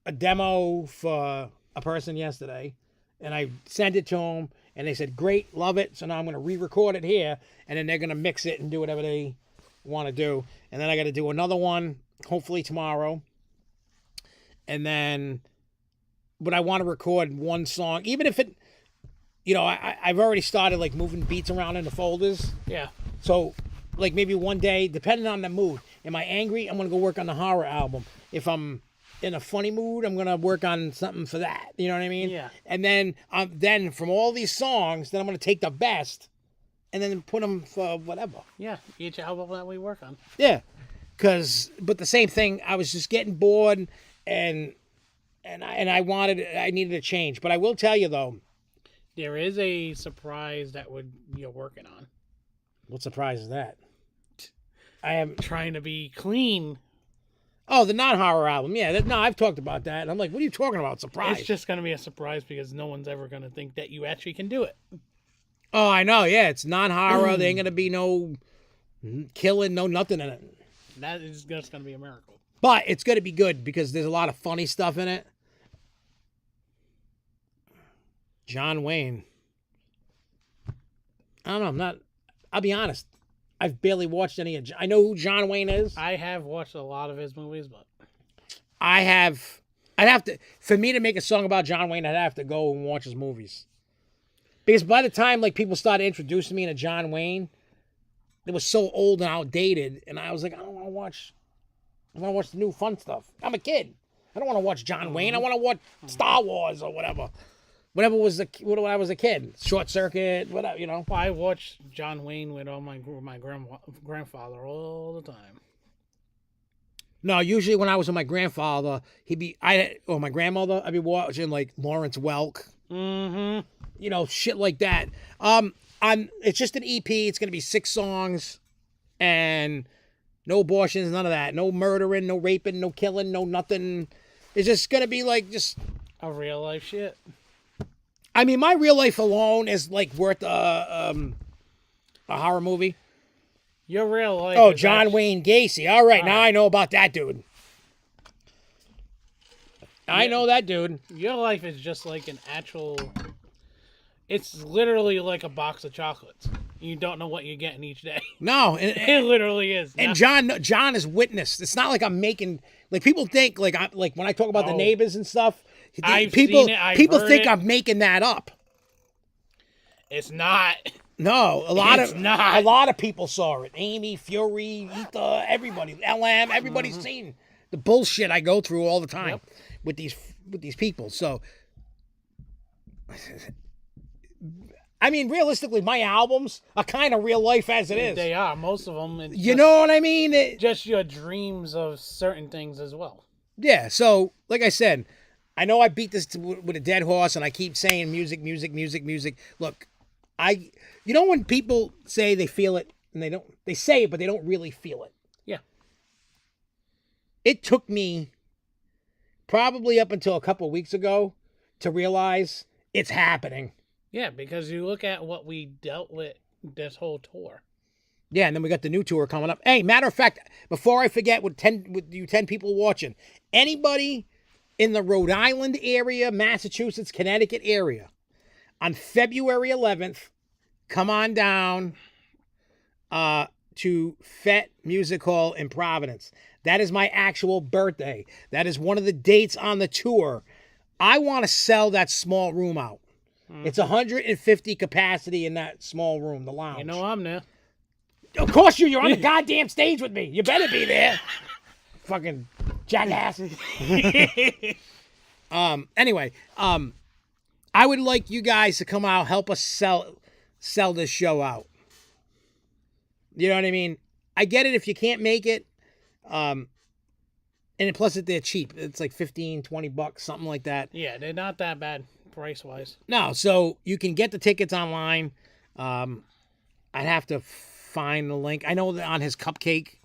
a demo for a person yesterday, and I sent it to them, and they said, great, love it. So now I'm going to re-record it here, and then they're going to mix it and do whatever they want to do. And then I got to do another one, hopefully tomorrow. And then, but I want to record one song, even if it, you know, I've already started like moving beats around in the folders. Yeah. So, like maybe one day, depending on the mood, am I angry? I'm going to go work on the horror album. If I'm in a funny mood, I'm going to work on something for that. You know what I mean? Yeah. And then from all these songs, then I'm going to take the best and then put them for whatever. Yeah. Each album that we work on. Yeah. But the same thing, I was just getting bored and I needed a change. But I will tell you though, there is a surprise that you're working on. What surprise is that? I am trying to be clean. Oh, the non-horror album. Yeah, I've talked about that. And I'm like, what are you talking about? Surprise. It's just going to be a surprise because no one's ever going to think that you actually can do it. Oh, I know. Yeah, it's non-horror. There ain't going to be no killing, no nothing in it. That is just going to be a miracle. But it's going to be good because there's a lot of funny stuff in it. John Wayne. I don't know. I'll be honest. I've barely watched any of... I know who John Wayne is. I have watched a lot of his movies, but... I'd have to... For me to make a song about John Wayne, I'd have to go and watch his movies. Because by the time like people started introducing me to John Wayne, it was so old and outdated, and I was like, I want to watch the new fun stuff. I'm a kid. I don't want to watch John Wayne. I want to watch Star Wars or whatever. Whatever was when I was a kid, Short Circuit, whatever, you know. Well, I watched John Wayne with my grandfather all the time. No, usually when I was with my grandfather, my grandmother, I'd be watching like Lawrence Welk, you know, shit like that. It's just an EP. It's gonna be 6 songs, and no abortions, none of that, no murdering, no raping, no killing, no nothing. It's just gonna be like just a real life shit. I mean, my real life alone is like worth a horror movie. Your real life. Oh, John Wayne Gacy. All right, now I know about that dude. I know that dude. Your life is just like an actual. It's literally like a box of chocolates. You don't know what you're getting each day. No, it literally is. And John is witness. It's not like I'm making like people think like when I talk about the neighbors and stuff. People think I'm making that up. It's not. No, a lot of people saw it. Amy, Fury, Etha, everybody, LM, everybody's seen the bullshit I go through all the time with these people. So I mean, realistically, my albums are kind of real life as it is. They are, most of them. It's You know what I mean? just your dreams of certain things as well. Yeah, so, like I said, I know I beat this with a dead horse, and I keep saying music, music, music, music. Look, you know when people say they feel it, and they say it, but they don't really feel it? Yeah. It took me probably up until a couple of weeks ago to realize it's happening. Yeah, because you look at what we dealt with this whole tour. Yeah, and then we got the new tour coming up. Hey, matter of fact, before I forget, with 10 people watching, anybody in the Rhode Island area, Massachusetts, Connecticut area, on February 11th, come on down to FET Music Hall in Providence. That is my actual birthday. That is one of the dates on the tour. I want to sell that small room out. It's 150 capacity in that small room, the lounge. You know I'm there. Of course you're on the goddamn stage with me. You better be there. Fucking jackass. Anyway, I would like you guys to come out, help us sell this show out. You know what I mean? I get it if you can't make it. And plus they're cheap. It's like $15, $20, something like that. Yeah, they're not that bad price-wise. No, so you can get the tickets online. I'd have to find the link. I know that on his Cupcake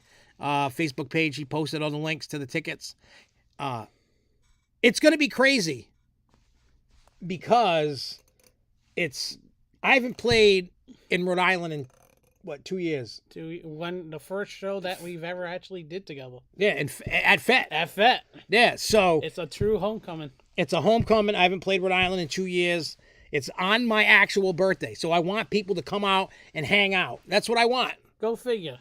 Facebook page, he posted all the links to the tickets. It's going to be crazy because I haven't played in Rhode Island in, 2 years? When the first show that we've ever actually did together. Yeah, and at FET. At FET. Yeah, so. It's a true homecoming. It's a homecoming. I haven't played Rhode Island in 2 years. It's on my actual birthday. So I want people to come out and hang out. That's what I want. Go figure.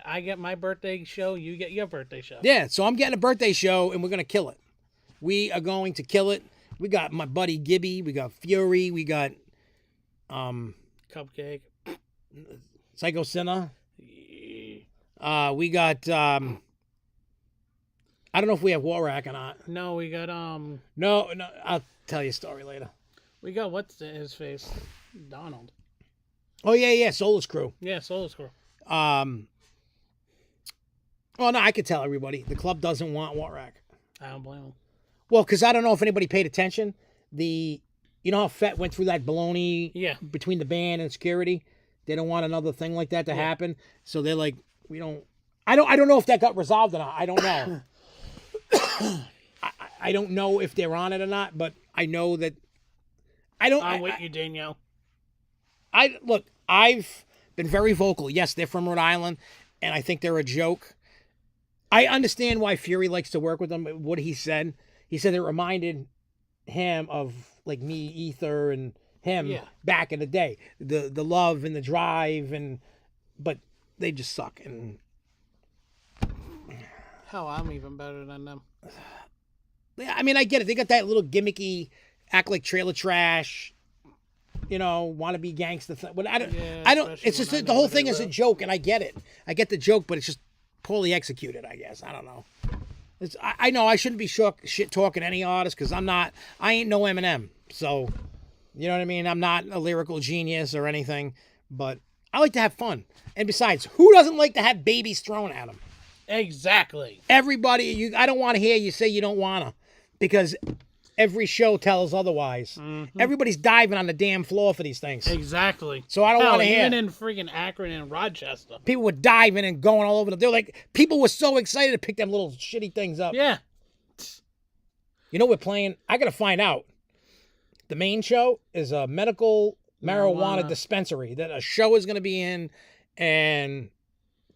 I get my birthday show, you get your birthday show. Yeah, so I'm getting a birthday show and we're going to kill it. We are going to kill it. We got my buddy Gibby, we got Fury, we got Cupcake. Psycho Sinner. We got I don't know if we have Warrack or not. No, we got No, I'll tell you a story later. We got what's his face? Donald. Oh yeah, Soulless Crew. Yeah, Soulless Crew. Oh no, I could tell everybody. The club doesn't want Warrack. I don't blame him. Well, because I don't know if anybody paid attention. You know how FET went through that baloney between the band and security? They don't want another thing like that to happen. So they're like, I don't know if that got resolved or not. I don't know. I don't know if they're on it or not, but I know that I'm with you, Danielle. Look, I've been very vocal. Yes, they're from Rhode Island, and I think they're a joke. I understand why Fury likes to work with them. What he said it reminded him of like me, Ether, and him back in the day. The love and the drive, but they just suck. And hell, I'm even better than them. I mean, I get it. They got that little gimmicky, act like trailer trash, want to be gangster thing. But I don't. It's just the whole thing is a joke, and I get it. I get the joke, but it's just poorly executed. I guess I don't know. I know I shouldn't be shit talking any artist because I ain't no Eminem. So, you know what I mean? I'm not a lyrical genius or anything, but I like to have fun. And besides, who doesn't like to have babies thrown at them? Exactly. Everybody, I don't want to hear you say you don't want to, because every show tells otherwise. Mm-hmm. Everybody's diving on the damn floor for these things. Exactly. So I don't want to hear. Even in freaking Akron and Rochester, people were diving and going all over. They're like, people were so excited to pick them little shitty things up. Yeah. You know we're playing. I gotta find out. The main show is a medical marijuana dispensary that a show is gonna be in, and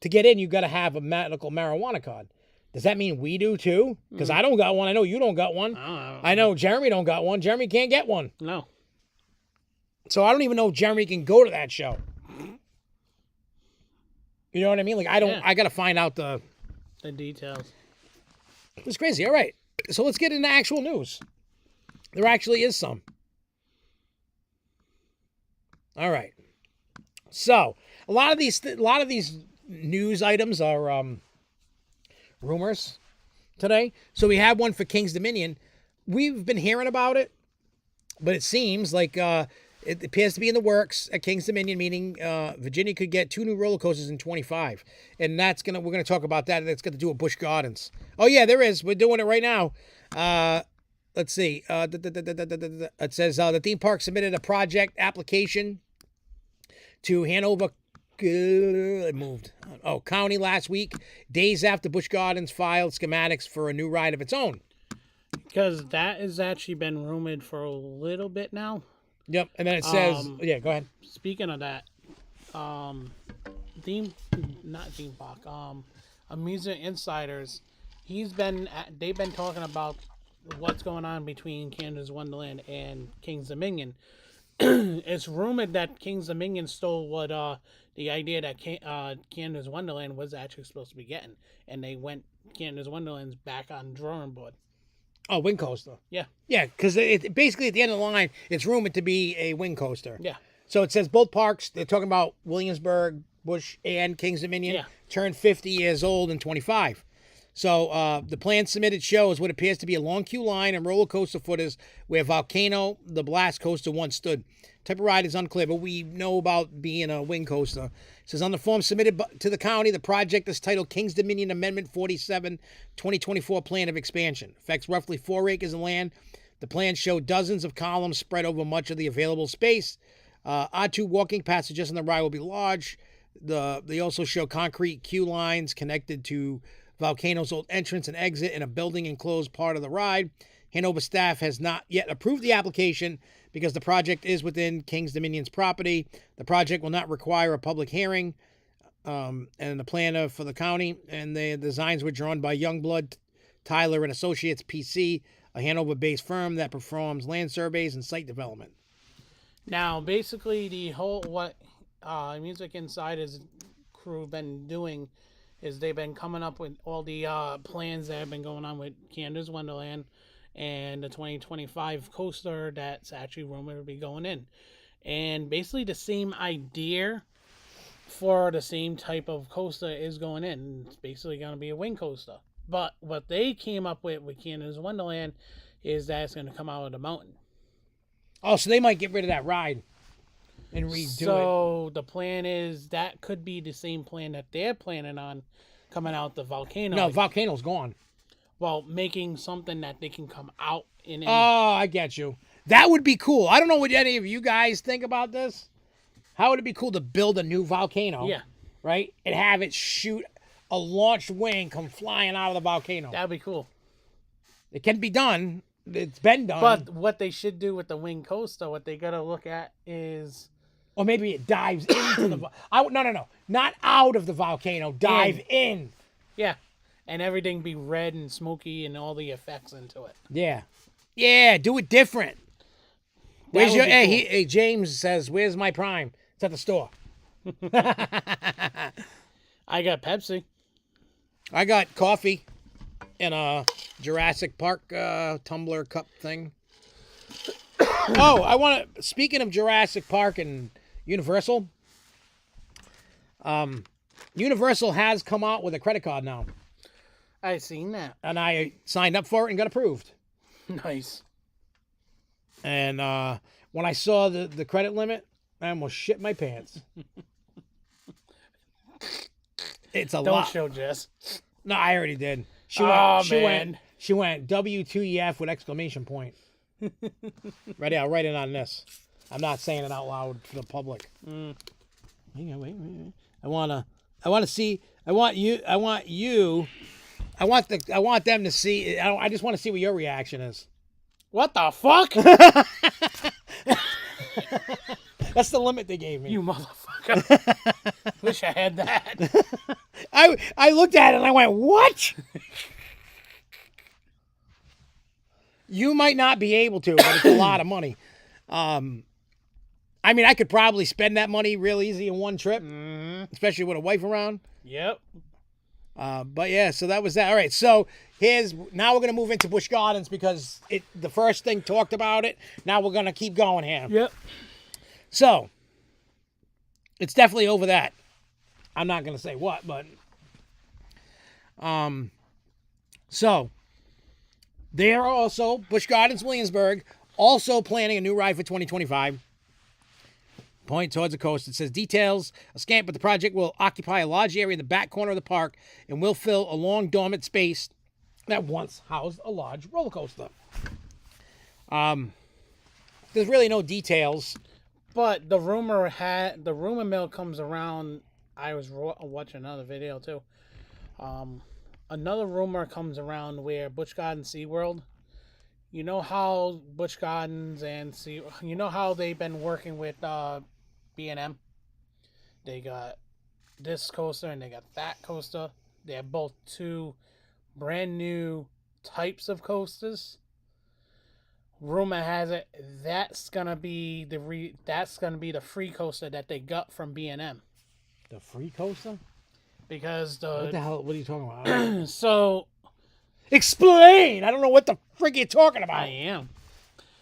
to get in, you got to have a medical marijuana card. Does that mean we do too? Because I don't got one. I know you don't got one. I know Jeremy don't got one. Jeremy can't get one. No. So I don't even know if Jeremy can go to that show. You know what I mean? Like I got to find out the details. It's crazy. All right. So let's get into actual news. There actually is some. All right. So a lot of these news items are rumors today. So we have one for King's Dominion. We've been hearing about it, but it seems like It appears to be in the works at Kings Dominion, meaning Virginia could get 2 new roller coasters in 25, and we're gonna talk about that. That's got to do with Busch Gardens. Oh yeah, there is. We're doing it right now. Let's see. It says the theme park submitted a project application to Hanover. It moved. County last week, days after Busch Gardens filed schematics for a new ride of its own. Because that has actually been rumored for a little bit now. Yep, and then it says, yeah, go ahead. Speaking of that, Amusement Insiders, they've been talking about what's going on between Canada's Wonderland and King's Dominion. It's rumored that King's Dominion stole what the idea that Canada's Wonderland was actually supposed to be getting, and they went Canada's Wonderland's back on drawing board. Oh, wing coaster. Yeah. Yeah, because it basically at the end of the line, it's rumored to be a wing coaster. Yeah. So it says both parks, they're talking about Williamsburg, Busch, and Kings Dominion, turned 50 years old in 25. So the plan submitted shows what appears to be a long queue line and roller coaster footers where Volcano, the Blast Coaster, once stood. Type of ride is unclear, but we know about being a wing coaster. It says on the form submitted to the county, the project is titled Kings Dominion Amendment 47 2024 Plan of Expansion. Affects roughly 4 acres of land. The plans show dozens of columns spread over much of the available space. R2 walking passages on the ride will be large. They also show concrete queue lines connected to Volcano's old entrance and exit in a building enclosed part of the ride. Hanover staff has not yet approved the application because the project is within Kings Dominion's property. The project will not require a public hearing, and the planner for the county, and the designs were drawn by Youngblood, Tyler and Associates PC, a Hanover-based firm that performs land surveys and site development. Now, basically, the whole what Music Insider's crew been doing is they've been coming up with all the plans that have been going on with Canada's Wonderland and the 2025 coaster that's actually rumored to be going in. And basically the same idea for the same type of coaster is going in. It's basically going to be a wing coaster. But what they came up with Canada's Wonderland is that it's going to come out of the mountain. Oh, so they might get rid of that ride and redo it. So the plan is that could be the same plan that they're planning on coming out the volcano. No, Volcano's gone. Well, making something that they can come out in. Oh, I get you. That would be cool. I don't know what any of you guys think about this. How would it be cool to build a new volcano? Yeah. Right? And have it shoot a launched wing come flying out of the volcano. That'd be cool. It can be done. It's been done. But what they should do with the wing coaster, what they got to look at is... Or maybe it dives into the... No. Not out of the volcano. Dive in. Yeah. And everything be red and smoky and all the effects into it. Yeah. Yeah, do it different. Where's your... Hey, James says, where's my Prime? It's at the store. I got Pepsi. I got coffee in a Jurassic Park tumbler cup thing. Oh, speaking of Jurassic Park and Universal, Universal has come out with a credit card now. I seen that. And I signed up for it and got approved. Nice. And when I saw the credit limit, I almost shit my pants. It's a lot. Don't show Jess. No, I already did. She went W2EF with exclamation point. Ready? I'll write it on this. I'm not saying it out loud for the public. Hang on, wait. I want them to see. I just want to see what your reaction is. What the fuck? That's the limit they gave me. You motherfucker. Wish I had that. I looked at it and I went, what? You might not be able to, but it's a lot of money. I mean, I could probably spend that money real easy in one trip, especially with a wife around. Yep. But yeah, so that was that. All right, so now we're going to move into Busch Gardens because the first thing talked about it. Now we're going to keep going here. Yep. So, it's definitely over that. I'm not going to say what, but... So, they are also, Busch Gardens Williamsburg, also planning a new ride for 2025. Point towards the coast. It says details are scant, but the project will occupy a large area in the back corner of the park and will fill a long dormant space that once housed a large roller coaster. There's really no details. But the rumor mill comes around. I was watching another video too. Another rumor comes around where Busch Gardens SeaWorld. You know how Busch Gardens and you know how they've been working with B&M. They got this coaster and they got that coaster. They have both two brand new types of coasters. Rumor has it that's gonna be the free coaster that they got from B&M. The free coaster? Because what the hell? What are you talking about? So explain. I don't know what the frick you're talking about. I am.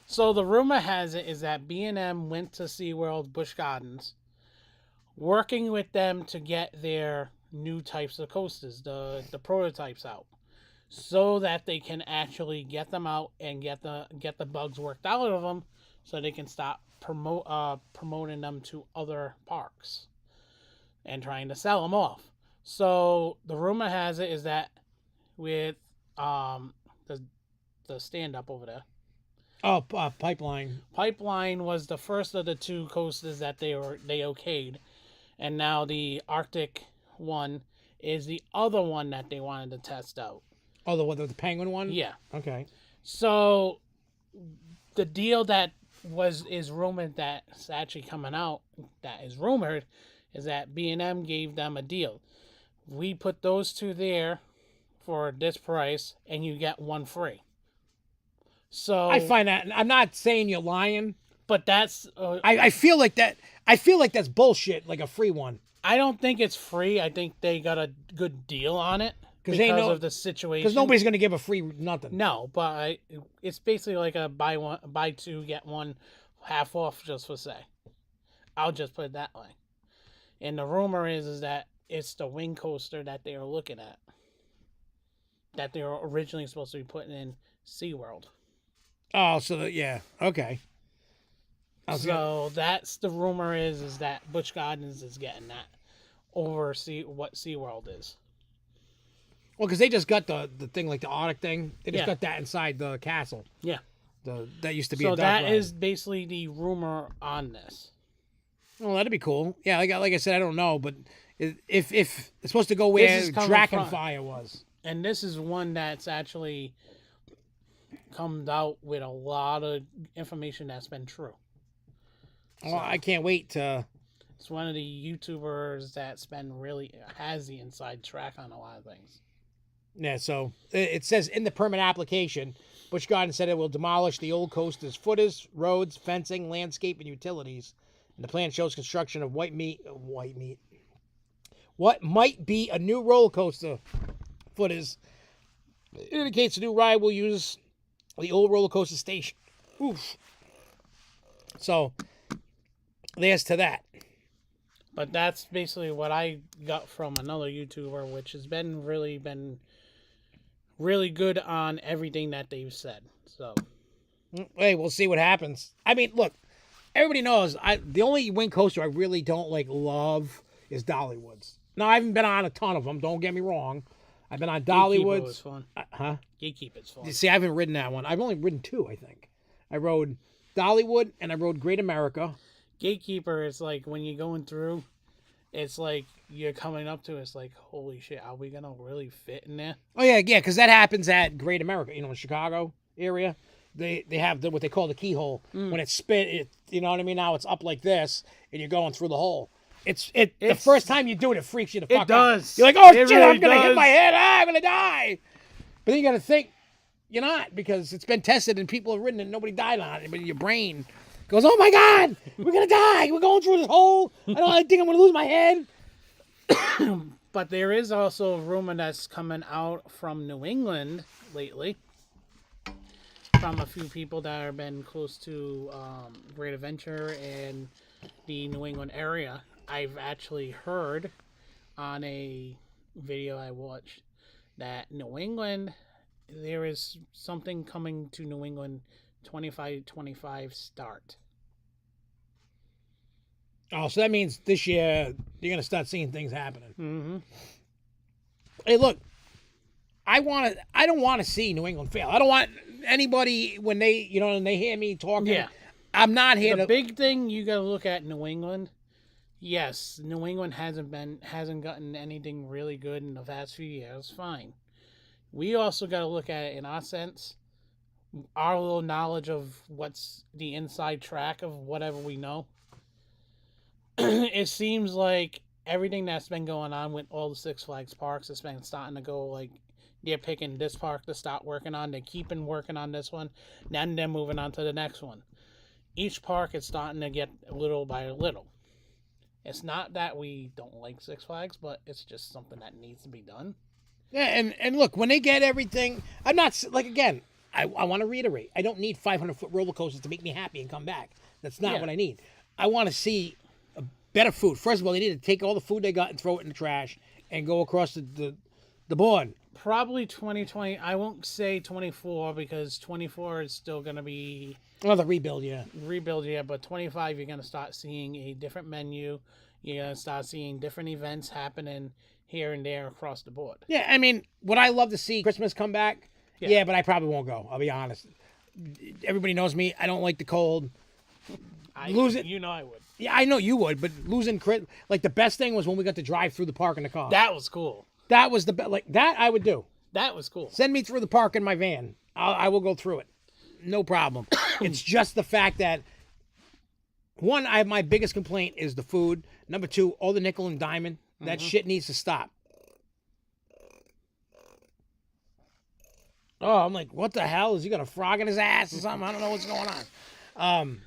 So the rumor has it is that B&M went to SeaWorld Busch Gardens, working with them to get their new types of coasters, the prototypes out, so that they can actually get them out and get the bugs worked out of them, so they can stop promoting them to other parks and trying to sell them off. So the rumor has it is that with the stand up over there. Oh, Pipeline. Pipeline was the first of the two coasters that they okayed, and now the Arctic one is the other one that they wanted to test out. Oh, the one, the penguin one? Yeah. Okay. So the deal that is rumored that's actually coming out, that is rumored, is that B&M gave them a deal. We put those two there for this price, and you get one free. So I find that, I'm not saying you're lying, but that's I feel like that. I feel like that's bullshit. Like a free one. I don't think it's free. I think they got a good deal on it because of the situation. Because nobody's gonna give a free nothing. No, but it's basically like a buy two get one half off, just for say. I'll just put it that way. And the rumor is that it's the wing coaster that they are looking at, that they were originally supposed to be putting in SeaWorld. Oh, so yeah, okay. So that's the rumor is that Busch Gardens is getting that over what SeaWorld is. Well, because they just got the thing like the Arctic thing. They just Yeah. got that inside the castle. Yeah. That used to be. So a dark that ride. is basically the rumor on this. Well, that'd be cool. Yeah, like I said, I don't know, but if it's supposed to go where This is coming Dragonfire was. And this is one that's actually comes out with a lot of information that's been true. Well, I can't wait to. It's one of the YouTubers that's been has the inside track on a lot of things. Yeah, so it says in the permit application, Busch Gardens said it will demolish the old coaster's footers, roads, fencing, landscape, and utilities. And the plan shows construction of white meat. What might be a new roller coaster footers. It indicates the new ride will use the old roller coaster station. Oof. So there's to that. But that's basically what I got from another YouTuber, which has been really good on everything that they've said. So, hey, we'll see what happens. I mean, look, everybody knows the only wing coaster I really don't love is Dollywood's. Now, I haven't been on a ton of them. Don't get me wrong. I've been on Dollywood's. Gatekeeper was fun. Gatekeeper's fun. See, I haven't ridden that one. I've only ridden two, I think. I rode Dollywood and I rode Great America. Gatekeeper is like when you're going through, it's like you're coming up to it, it's like, holy shit, are we gonna really fit in there? Oh yeah, because that happens at Great America, in Chicago area. They have what they call the keyhole. When it's spin, you know what I mean? Now it's up like this, and you're going through the hole. It's the first time you do it, it freaks you the fuck out. It does. You're like, oh shit, really I'm gonna hit does. my head. I'm gonna die. But then you gotta think you're not, because it's been tested and people have ridden it and nobody died on it. But your brain goes, oh my god, we're gonna die. We're going through this hole. I think I'm gonna lose my head. But there is also a rumor that's coming out from New England lately, from a few people that have been close to Great Adventure and the New England area. I've actually heard on a video I watched that New England, there is something coming to New England 25 start. Oh, so that means this year you're gonna start seeing things happening. Mm-hmm. Hey, look, I don't want to see New England fail. I don't want anybody when they hear me talking. Yeah. I'm not here The to. big thing you got to look at New England. Yes, New England hasn't gotten anything really good in the past few years. Fine. We also got to look at it in our sense, our little knowledge of what's the inside track of whatever we know. It seems like everything that's been going on with all the Six Flags parks has been starting to go like they're picking this park to start working on. They're keeping working on this one. Then they're moving on to the next one. Each park is starting to get little by little. It's not that we don't like Six Flags, but it's just something that needs to be done. Yeah, and look, when they get everything, I'm not like again. I want to reiterate. I don't need 500-foot roller coasters to make me happy and come back. That's not what I need. I want to see better food. First of all, they need to take all the food they got and throw it in the trash and go across the board. Probably 2020. I won't say 24 because 24 is still going to be Another rebuild, yeah. But 25 you're going to start seeing a different menu. You're going to start seeing different events happening here and there across the board. Yeah, I mean, would I love to see Christmas come back? Yeah, but I probably won't go. I'll be honest. Everybody knows me. I don't like the cold. You know I would. Yeah, I know you would, but losing like the best thing was when we got to drive through the park in the car. That was cool. That was the best. Like that, I would do. That was cool. Send me through the park in my van. I will go through it. No problem. It's just the fact that one, my biggest complaint is the food. Number two, all the nickel and diamond. That shit needs to stop. Oh, I'm like, what the hell? Is he got a frog in his ass or something? I don't know what's going on.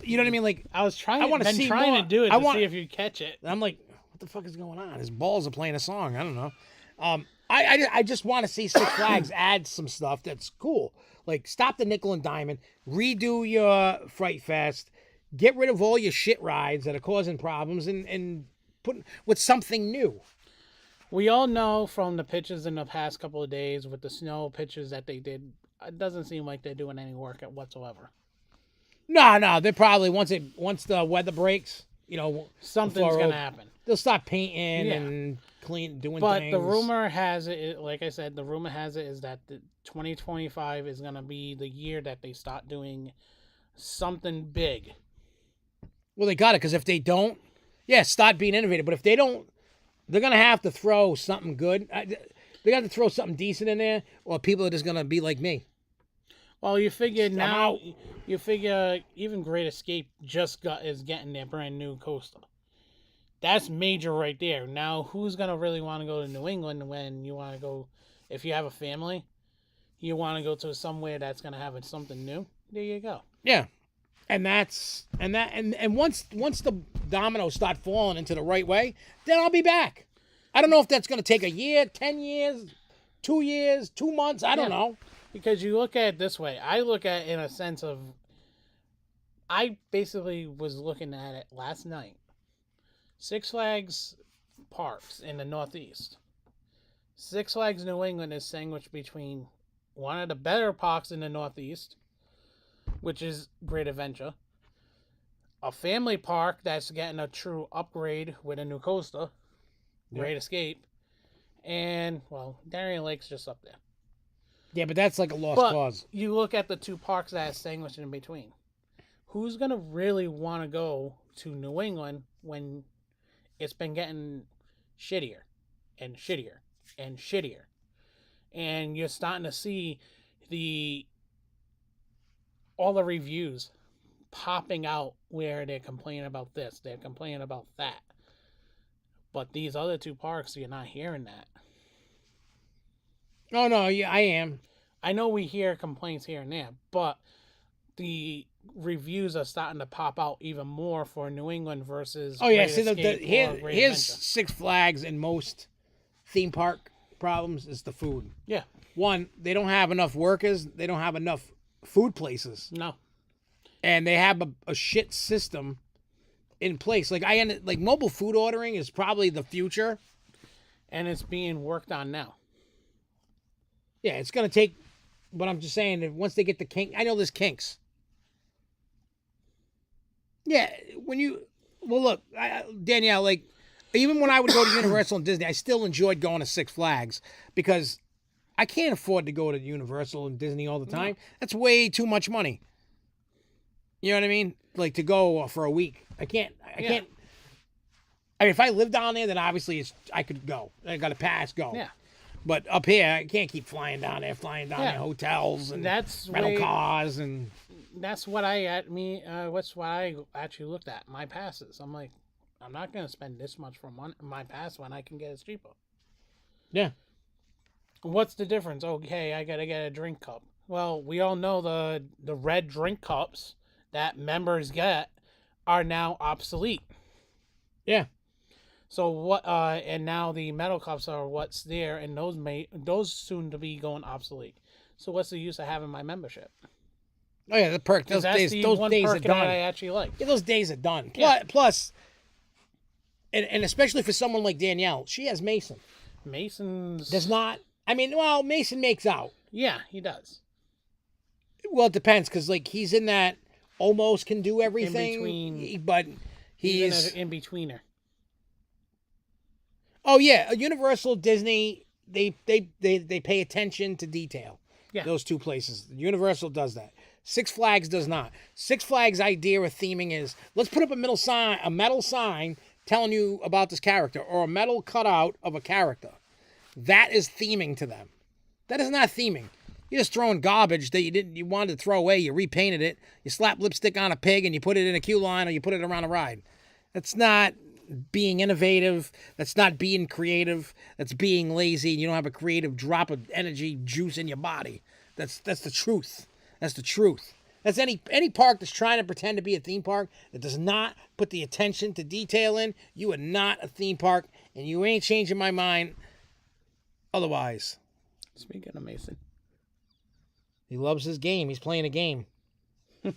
You know what I mean? Like, I was trying. I want to see trying more. to do it to see if you catch it. I'm like, what the fuck is going on? His balls are playing a song. I don't know. I just want to see Six Flags add some stuff that's cool. Like, stop the nickel and diamond, redo your Fright Fest, get rid of all your shit rides that are causing problems, and put with something new. We all know from the pictures in the past couple of days with the snow pictures that they did, it doesn't seem like they're doing any work whatsoever. No, they're probably once the weather breaks, something's gonna happen. They'll stop painting and doing things. But the rumor has it, like I said, the rumor has it is that the 2025 is gonna be the year that they start doing something big. Well, they got it because if they don't, start being innovative. But if they don't, they're gonna have to throw something good. They got to throw something decent in there, or people are just gonna be like me. Well, you figure now. You figure even Great Escape is getting their brand new coaster. That's major right there. Now, who's gonna really want to go to New England when you want to go? If you have a family, you want to go to somewhere that's gonna have something new. There you go. Yeah, and once the dominoes start falling into the right way, then I'll be back. I don't know if that's gonna take a year, 10 years, 2 years, 2 months. I don't know. Because you look at it this way. I look at it in a sense of, I basically was looking at it last night. Six Flags parks in the Northeast. Six Flags New England is sandwiched between one of the better parks in the Northeast, which is Great Adventure. A family park that's getting a true upgrade with a new coaster, Great Escape. And, well, Darien Lake's just up there. Yeah, but that's like a lost cause. You look at the two parks that are sandwiched in between. Who's going to really want to go to New England when it's been getting shittier and shittier and shittier? And you're starting to see all the reviews popping out where they're complaining about this, they're complaining about that. But these other two parks, you're not hearing that. Oh, no, yeah, I am. I know we hear complaints here and there, but the reviews are starting to pop out even more for New England versus here's Six Flags and most theme park problems is the food. Yeah. One, they don't have enough workers. They don't have enough food places. No. And they have a shit system in place. Like mobile food ordering is probably the future. And it's being worked on now. Yeah, it's going to take, but I'm just saying that once they get the kink, I know there's kinks. Yeah, when you Well, look, Danielle, like, even when I would go to Universal and Disney, I still enjoyed going to Six Flags because I can't afford to go to Universal and Disney all the time. That's way too much money. You know what I mean? Like, to go for a week. I can't. I mean, if I lived down there, then obviously I could go. I got a pass, go. Yeah. But up here, I can't keep flying down there, hotels and rental cars and. That's what I actually looked at, my passes. I'm like, I'm not going to spend this much for my pass when I can get it cheaper. Yeah. What's the difference? Okay, I got to get a drink cup. Well, we all know the red drink cups that members get are now obsolete. Yeah. So what? And now the metal cups are what's there, and those soon to be going obsolete. So what's the use of having my membership? Oh yeah, the perk. Those days are done. I actually like. Yeah, those days are done. Yeah. Plus, and especially for someone like Danielle, she has Mason. Mason's does not. I mean, well, Mason makes out. Yeah, he does. Well, it depends because like he's in that almost can do everything, but he's in betweener. Oh yeah, Universal, Disney, they pay attention to detail. Yeah, those two places. Universal does that. Six Flags does not. Six Flags' idea of theming is let's put up a metal sign telling you about this character, or a metal cutout of a character. That is theming to them. That is not theming. You're just throwing garbage that you wanted to throw away. You repainted it. You slap lipstick on a pig and you put it in a queue line or you put it around a ride. That's not being innovative. That's not being creative. That's being lazy. You don't have a creative drop of energy juice in your body. That's the truth. That's the truth. That's any park that's trying to pretend to be a theme park that does not put the attention to detail in. You are not a theme park, and you ain't changing my mind otherwise. Speaking of Mason. He loves his game. He's playing a game. But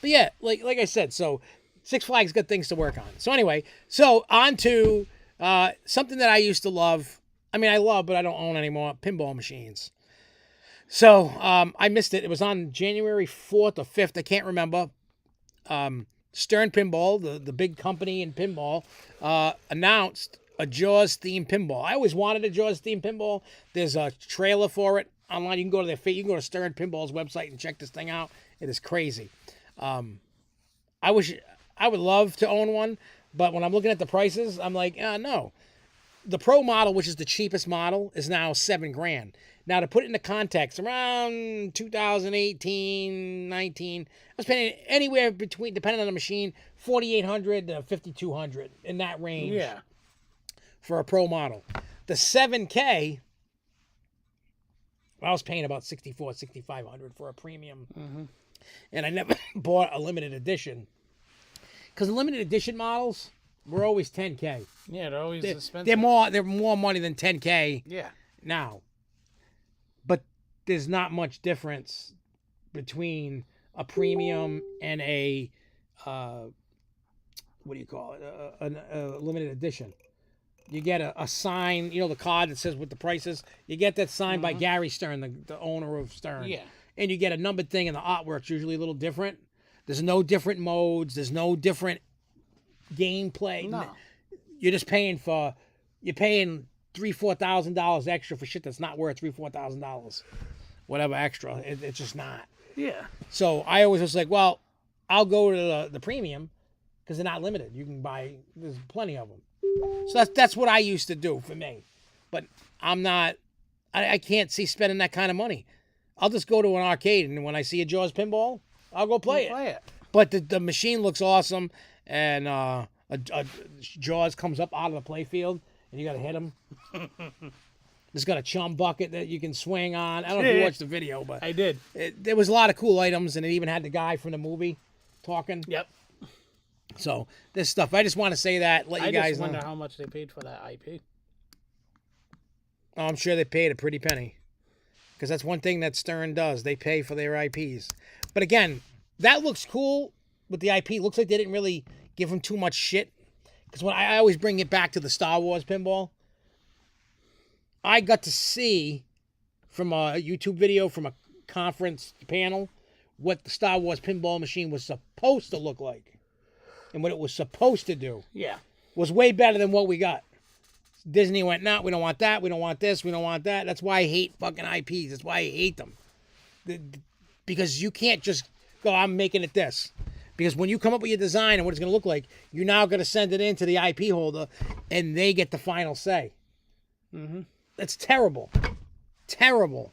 yeah, like I said, so Six Flags got things to work on. So anyway, on to something that I used to love. I mean, I love, but I don't own anymore, pinball machines. So I missed it. It was on January 4th or 5th. I can't remember. Stern Pinball, the big company in pinball, announced a Jaws-themed pinball. I always wanted a Jaws-themed pinball. There's a trailer for it online. You can go to Stern Pinball's website and check this thing out. It is crazy. I would love to own one, but when I'm looking at the prices, I'm like, no. The Pro model, which is the cheapest model, is now $7,000. Now, to put it into context, around 2018, 19, I was paying anywhere between, depending on the machine, $4,800 to $5,200 in that range. Yeah. For a Pro model. The 7K, I was paying about $6,400, $6,500 for a premium. Mm-hmm. And I never bought a limited edition. Because the limited edition models were always $10K. Yeah, they're always expensive. They're more money than $10K. Yeah. Now. But there's not much difference between a premium and a what do you call it? A limited edition. You get a sign, the card that says what the price is. You get that signed by Gary Stern, the owner of Stern. Yeah. And you get a numbered thing, and the artwork's usually a little different. There's no different modes. There's no different gameplay. No. You're just paying $3,000-$4,000 extra for shit that's not worth $3,000-$4,000. Whatever extra. It's just not. Yeah. So I always was like, well, I'll go to the premium because they're not limited. You can buy, there's plenty of them. So that's what I used to do for me. But I'm not, I can't see spending that kind of money. I'll just go to an arcade, and when I see a Jaws pinball, I'll go play it. But the machine looks awesome, and a Jaws comes up out of the playfield, and you got to hit him. It's got a chum bucket that you can swing on. I don't know if you watched the video, but I did. There was a lot of cool items, and it even had the guy from the movie talking. Yep. So this stuff, I just want to say that, let you guys know. I just wonder how much they paid for that IP. Oh, I'm sure they paid a pretty penny. Because that's one thing that Stern does. They pay for their IPs. But again, that looks cool with the IP. Looks like they didn't really give them too much shit. Because when I always bring it back to the Star Wars pinball, I got to see from a YouTube video from a conference panel what the Star Wars pinball machine was supposed to look like. and what it was supposed to do Yeah. was way better than what we got. Disney went, nah, we don't want that. We don't want this. We don't want that. That's why I hate fucking IPs. That's why I hate them. Because you can't just go, I'm making it this. Because when you come up with your design and what it's going to look like, you're now going to send it in to the IP holder, and they get the final say. Mm-hmm. That's terrible. Terrible.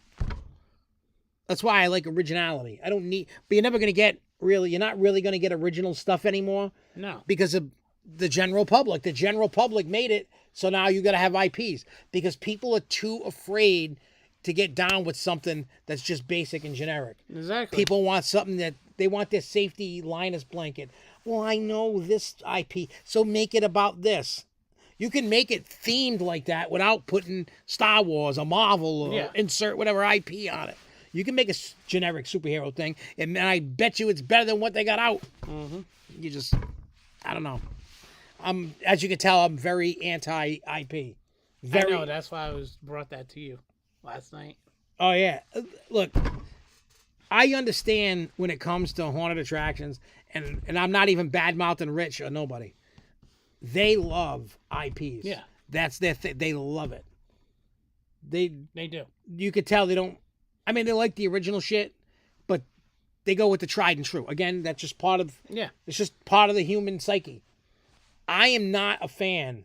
That's why I like originality. I don't need... But you're never going to get... Really, you're not really going to get original stuff anymore. No. Because of the general public. The general public made it, so now you got to have IPs. Because people are too afraid to get down with something that's just basic and generic. Exactly. People want something that... They want their safety Linus blanket. Well, I know this IP, so make it about this. You can make it themed like that without putting Star Wars or Marvel or insert whatever IP on it. You can make a generic superhero thing, and I bet you it's better than what they got out. Mm-hmm. You just, I don't know. As you can tell, I'm very anti-IP. I know, that's why I brought that to you last night. Oh, yeah. Look, I understand when it comes to haunted attractions, and I'm not even bad-mouthing Rich or nobody. They love IPs. Yeah. That's their thing. They love it. They do. You could tell they don't... I mean, they like the original shit, but they go with the tried and true. Again, that's just part of... Yeah. It's just part of the human psyche. I am not a fan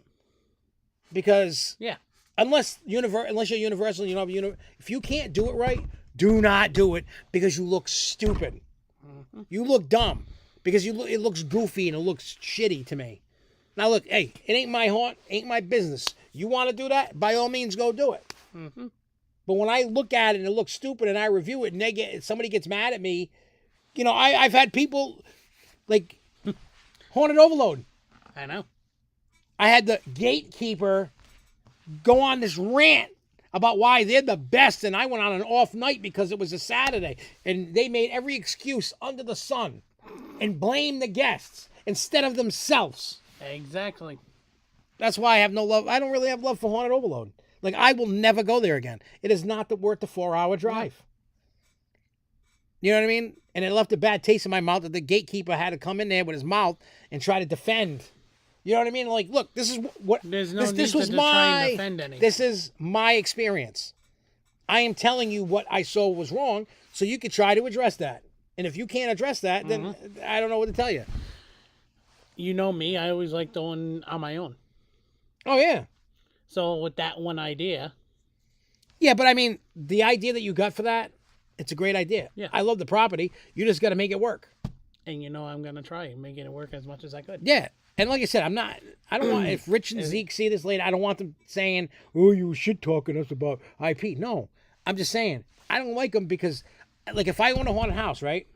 because... Yeah. Unless you're Universal, you know, if you can't do it right, do not do it because you look stupid. Mm-hmm. You look dumb because it looks goofy and it looks shitty to me. Now look, hey, it ain't my haunt, ain't my business. You want to do that? By all means, go do it. Mm-hmm. But when I look at it and it looks stupid and I review it and somebody gets mad at me, you know, I've had people like Haunted Overload. I know. I had the gatekeeper go on this rant about why they're the best, and I went on an off night because it was a Saturday, and they made every excuse under the sun and blamed the guests instead of themselves. Exactly. That's why I have no love. I don't really have love for Haunted Overload. Like, I will never go there again. It is not worth the 4-hour drive. You know what I mean? And it left a bad taste in my mouth that the gatekeeper had to come in there with his mouth and try to defend. You know what I mean? Like, look, this is what... There's no this need was to my, try and defend anything. This is my experience. I am telling you what I saw was wrong, so you could try to address that. And if you can't address that, then I don't know what to tell you. You know me, I always like going on my own. Oh, yeah. So with that one idea... Yeah, but I mean, the idea that you got for that, it's a great idea. Yeah. I love the property. You just got to make it work. And you know I'm going to try making it work as much as I could. Yeah. And like I said, I don't want, if Rich and Zeke see this later, I don't want them saying, oh, you shit talking us about IP. No, I'm just saying, I don't like them because, like, if I own a haunted house, right,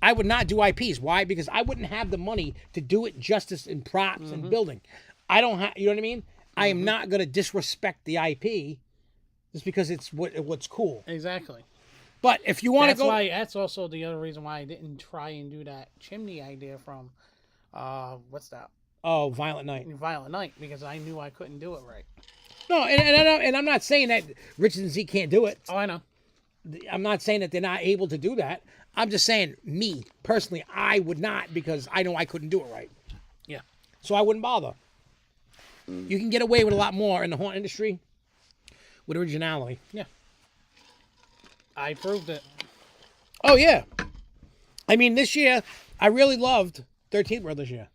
I would not do IPs. Why? Because I wouldn't have the money to do it justice in props and building. I don't have, you know what I mean? I am not going to disrespect the IP just because it's what's cool. Exactly. But if you want to go... That's also the other reason why I didn't try and do that chimney idea from, what's that? Oh, Violent Night. Violent Night, because I knew I couldn't do it right. No, and I'm not saying that Rich and Zeke can't do it. Oh, I know. I'm not saying that they're not able to do that. I'm just saying, me, personally, I would not because I know I couldn't do it right. Yeah. So I wouldn't bother. You can get away with a lot more in the haunt industry with originality. Yeah. I proved it. Oh, yeah. I mean, this year, I really loved 13th World this year.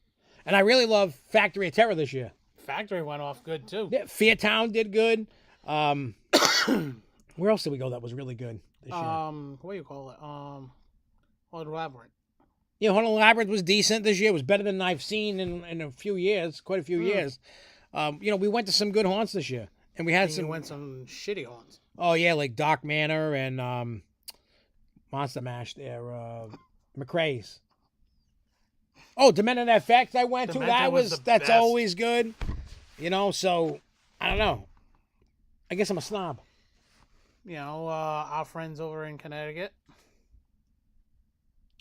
And I really love Factory of Terror this year. Factory went off good, too. Yeah, Fear Town did good. Where else did we go that was really good this year? What do you call it? Haunted Labyrinth. Yeah, Haunted Labyrinth was decent this year. It was better than I've seen in a few years, quite a few years. You know, we went to some good haunts this year. And we had You went some shitty haunts. Oh, yeah, like Dark Manor and Monster Mash there, McRae's. Oh, Demented FX I went to. That's best. always good. You know, so, I don't know. I guess I'm a snob. You know, our friends over in Connecticut.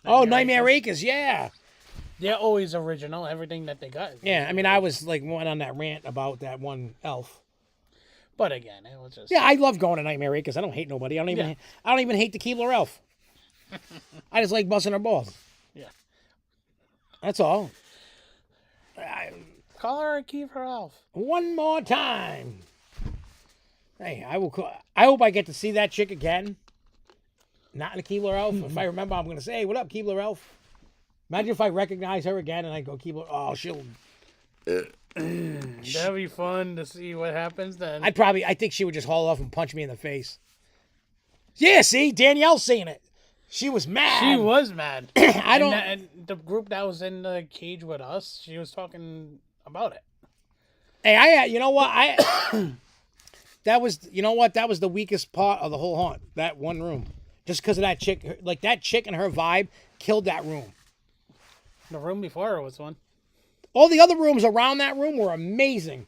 Nightmare Acres, yeah. They're always original. Everything that they got. Yeah, I mean, I was like went on that rant about that one elf. But again, it was just... Yeah, I love going to Nightmare Acres. I don't hate nobody. I don't even hate the Keebler elf. I just like busting her balls. Yeah. That's all. Call her a Keeper Elf. One more time. Hey, I hope I get to see that chick again. Not in a Keebler Elf. If I remember, I'm going to say, hey, what up, Keebler Elf? Imagine if I recognize her again and I go, Keebler, oh, she'll... That'd be fun to see what happens then. I think she would just haul off and punch me in the face. Yeah, see? Danielle's seeing it. She was mad. She was mad. And the group that was in the cage with us, she was talking about it. Hey, you know what? That was the weakest part of the whole haunt. That one room. Just because of that chick. Like, that chick and her vibe killed that room. The room before her was one. All the other rooms around that room were amazing.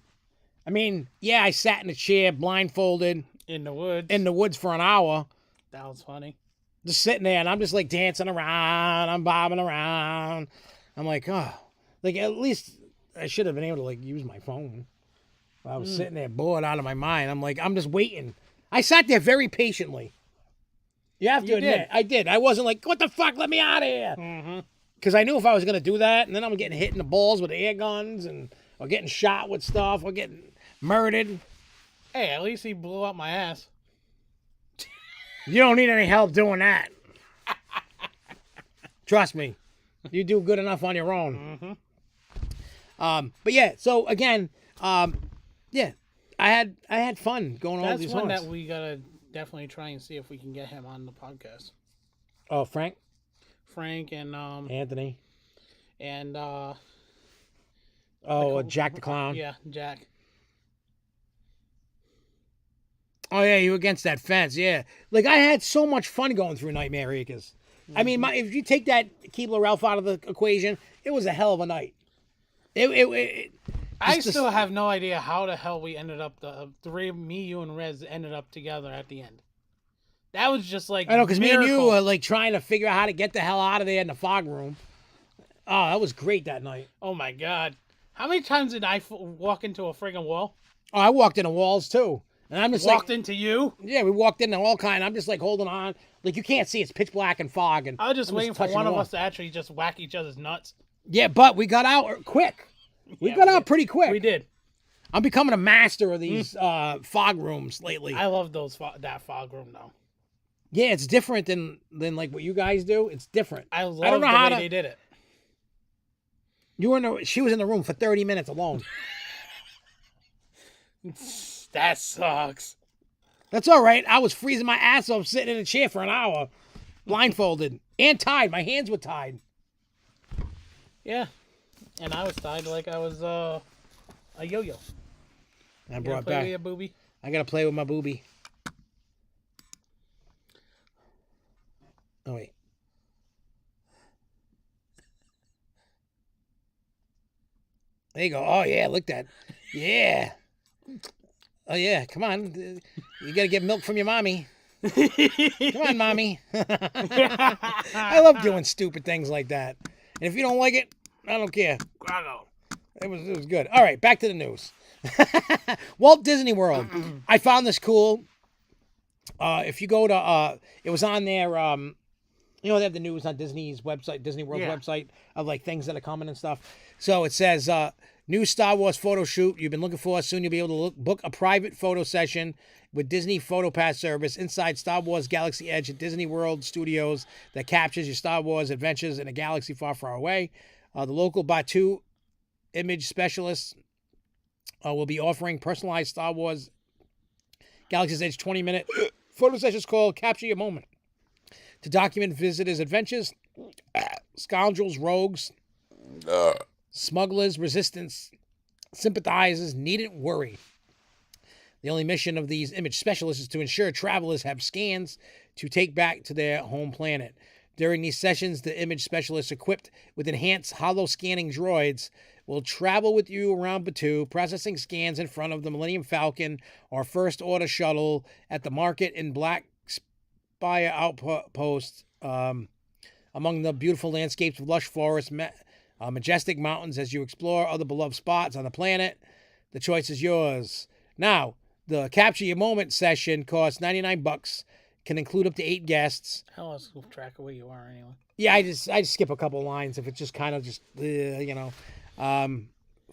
I mean, yeah, I sat in a chair, blindfolded. In the woods. In the woods for an hour. That was funny. Just sitting there, and I'm just, like, dancing around. I'm bobbing around. I'm like, oh. Like, at least I should have been able to, like, use my phone. I was sitting there bored out of my mind. I'm like, I'm just waiting. I sat there very patiently. You have to admit, I did. I wasn't like, what the fuck, let me out of here. Mm-hmm. Because I knew if I was going to do that, and then I'm getting hit in the balls with air guns, or getting shot with stuff, or getting murdered. Hey, at least he blew up my ass. You don't need any help doing that. Trust me. You do good enough on your own. Mm-hmm. But yeah, so again, yeah, I had fun going all these haunts. That's one that we gotta definitely try and see if we can get him on the podcast. Oh, Frank and Anthony and Jack the Clown. Yeah, Jack. Oh yeah, you against that fence? Yeah, like I had so much fun going through Nightmare Acres. Mm-hmm. I mean, if you take that Keebler Ralph out of the equation, it was a hell of a night. I still have no idea how the hell we ended up, the three, me, you, and Rez ended up together at the end. That was just like, I know, because me and you were like trying to figure out how to get the hell out of there in the fog room. Oh, that was great that night. Oh my God. How many times did I walk into a friggin' wall? Oh, I walked into walls too. And I'm just walked into you? Yeah, we walked into all kind. I'm just like holding on. Like you can't see, it's pitch black and fog. And I was just waiting for one of us to actually just whack each other's nuts. Yeah, but we got out quick. We got out pretty quick. We did. I'm becoming a master of these fog rooms lately. I love that fog room though. Yeah, it's different than like what you guys do. It's different. I don't know how they did it. She was in the room for 30 minutes alone. That sucks. That's all right. I was freezing my ass off sitting in a chair for an hour, blindfolded and tied. My hands were tied. Yeah, and I was tied like I was a yo-yo. I brought back. With your booby? I gotta play with my booby. Oh wait. There you go. Oh yeah, look at that. Yeah. Oh yeah, come on. You gotta get milk from your mommy. Come on, mommy. I love doing stupid things like that. And if you don't like it, I don't care. It was good. All right, back to the news. Walt Disney World. I found this cool. If you go to, it was on their, they have the news on Disney's website, Disney World's website of like things that are coming and stuff. So it says, new Star Wars photo shoot you've been looking for. Soon you'll be able to book a private photo session with Disney Photo Pass service inside Star Wars Galaxy Edge at Disney World Studios that captures your Star Wars adventures in a galaxy far, far away. The local Batu image specialists will be offering personalized Star Wars Galaxy's Edge 20-minute photo sessions called Capture Your Moment to document visitors' adventures, scoundrels, rogues, smugglers, resistance, sympathizers needn't worry. The only mission of these image specialists is to ensure travelers have scans to take back to their home planet. During these sessions, the image specialists equipped with enhanced holo-scanning droids will travel with you around Batu, processing scans in front of the Millennium Falcon or First Order shuttle at the market in Black Spire Outpost, among the beautiful landscapes of lush forests, majestic mountains as you explore other beloved spots on the planet. The choice is yours. Now, the Capture Your Moment session costs $99, can include up to 8 guests. How else keep track of where you are anyway? Yeah, I just skip a couple lines if it's just kind of just,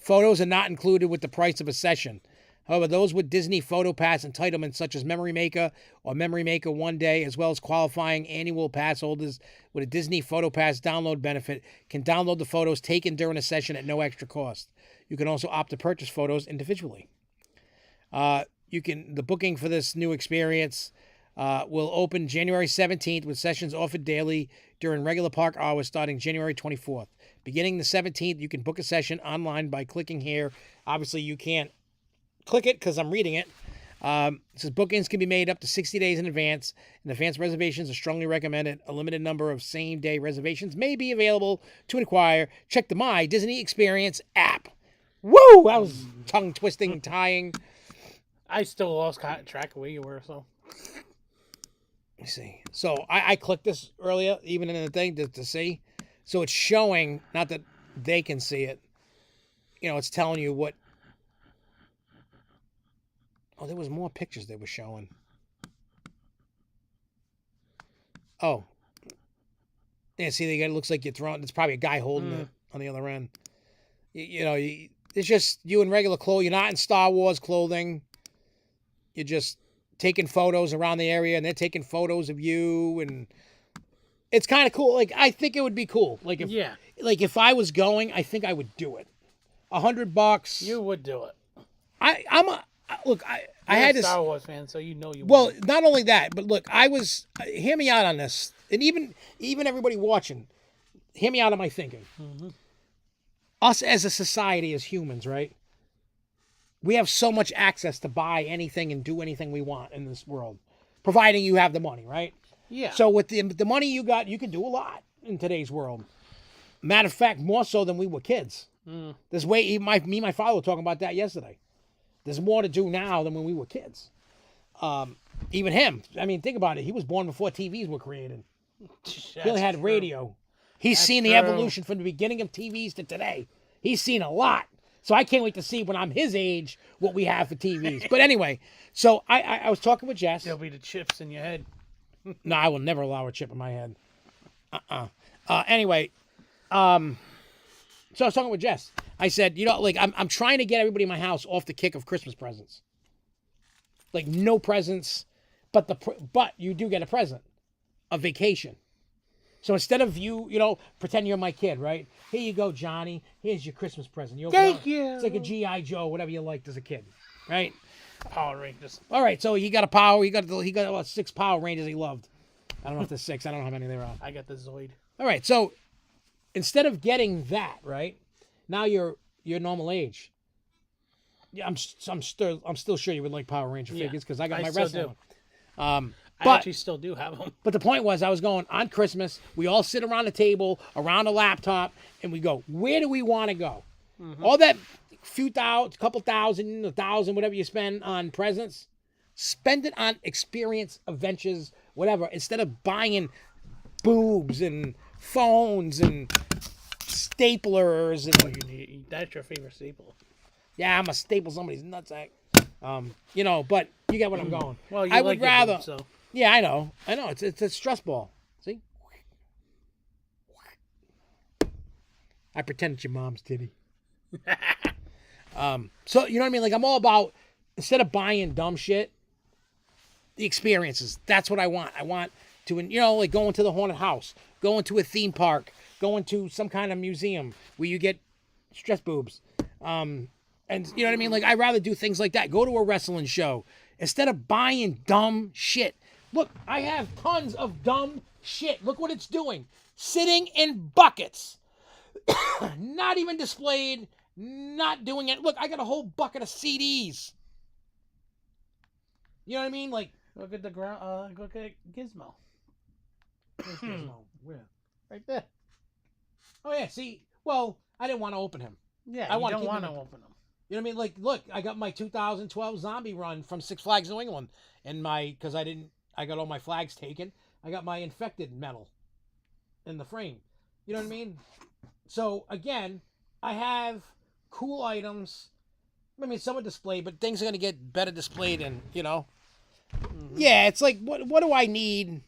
Photos are not included with the price of a session. However, those with Disney Photo Pass entitlements, such as Memory Maker or Memory Maker One Day, as well as qualifying annual pass holders with a Disney Photo Pass download benefit, can download the photos taken during a session at no extra cost. You can also opt to purchase photos individually. The booking for this new experience will open January 17th with sessions offered daily during regular park hours starting January 24th. Beginning the 17th, you can book a session online by clicking here. Obviously, you can't click it because I'm reading it. It says bookings can be made up to 60 days in advance, and advance reservations are strongly recommended. A limited number of same-day reservations may be available to inquire. Check the My Disney Experience app. Woo! That was tongue-twisting, tying. I still lost track of where you were, so. Let me see. So I clicked this earlier, even in the thing, to see. So it's showing, not that they can see it, it's telling you what. Oh, there was more pictures they were showing. Oh. Yeah, see, it looks like you're throwing, it's probably a guy holding it on the other end. It's just you in regular clothes. You're not in Star Wars clothing. You're just taking photos around the area, and they're taking photos of you, and it's kind of cool. Like, I think it would be cool. Like, if I was going, I think I would do it. $100. You would do it. I had this Star Wars fan, so you would. Well, not only that, but look, hear me out on this, and even everybody watching, hear me out on my thinking. Mm-hmm. Us as a society, as humans, right? We have so much access to buy anything and do anything we want in this world, providing you have the money, right? Yeah. So with the money you got, you can do a lot in today's world. Matter of fact, more so than we were kids. There's me and my father were talking about that yesterday. There's more to do now than when we were kids. Even him. I mean, think about it. He was born before TVs were created. He only had radio. He's seen the evolution from the beginning of TVs to today. He's seen a lot. So I can't wait to see when I'm his age what we have for TVs. But anyway, so I was talking with Jess. There'll be the chips in your head. No, I will never allow a chip in my head. Anyway, so I was talking with Jess. I said, I'm trying to get everybody in my house off the kick of Christmas presents. Like, no presents, but you do get a present, a vacation. So instead of you, pretend you're my kid, right? Here you go, Johnny. Here's your Christmas present. Thank you. It's like a G.I. Joe, whatever you liked as a kid, right? Power Rangers. All right, so he got about 6 Power Rangers he loved. I don't know if there's 6. I don't know how many there are. I got the Zoid. All right, so instead of getting that, right? Now you're normal age. Yeah, I'm still sure you would like Power Ranger figures because I got my wrestling. I actually still do have them. But the point was, I was going on Christmas. We all sit around a table, around a laptop, and we go, where do we want to go? Mm-hmm. All that couple thousand, 1,000, whatever you spend on presents, spend it on experience, adventures, whatever, instead of buying boobs and phones and staplers. And that's your favorite staple. Yeah, I'm a staple somebody's nutsack. But you get what I'm going. Well, I would rather. Boobs, so. Yeah, I know. It's a stress ball. See? I pretend it's your mom's titty. So you know what I mean? Like, I'm all about, instead of buying dumb shit, the experiences. That's what I want. I want to, like going to the haunted house, going to a theme park, going to some kind of museum where you get stress boobs. And you know what I mean? Like, I'd rather do things like that. Go to a wrestling show instead of buying dumb shit. Look, I have tons of dumb shit. Look what it's doing. Sitting in buckets. Not even displayed. Not doing it. Look, I got a whole bucket of CDs. You know what I mean? Like, look at look at Gizmo. Where's Gizmo? Where? Right there. Oh yeah. See, well, I didn't want to open him. Yeah, I don't want to open them. You know what I mean? Like, look, I got my 2012 zombie run from Six Flags New England, and because I got all my flags taken. I got my infected medal in the frame. You know what I mean? So again, I have cool items. I mean, some are displayed, but things are going to get better displayed and, Mm-hmm. Yeah, it's like, what do I need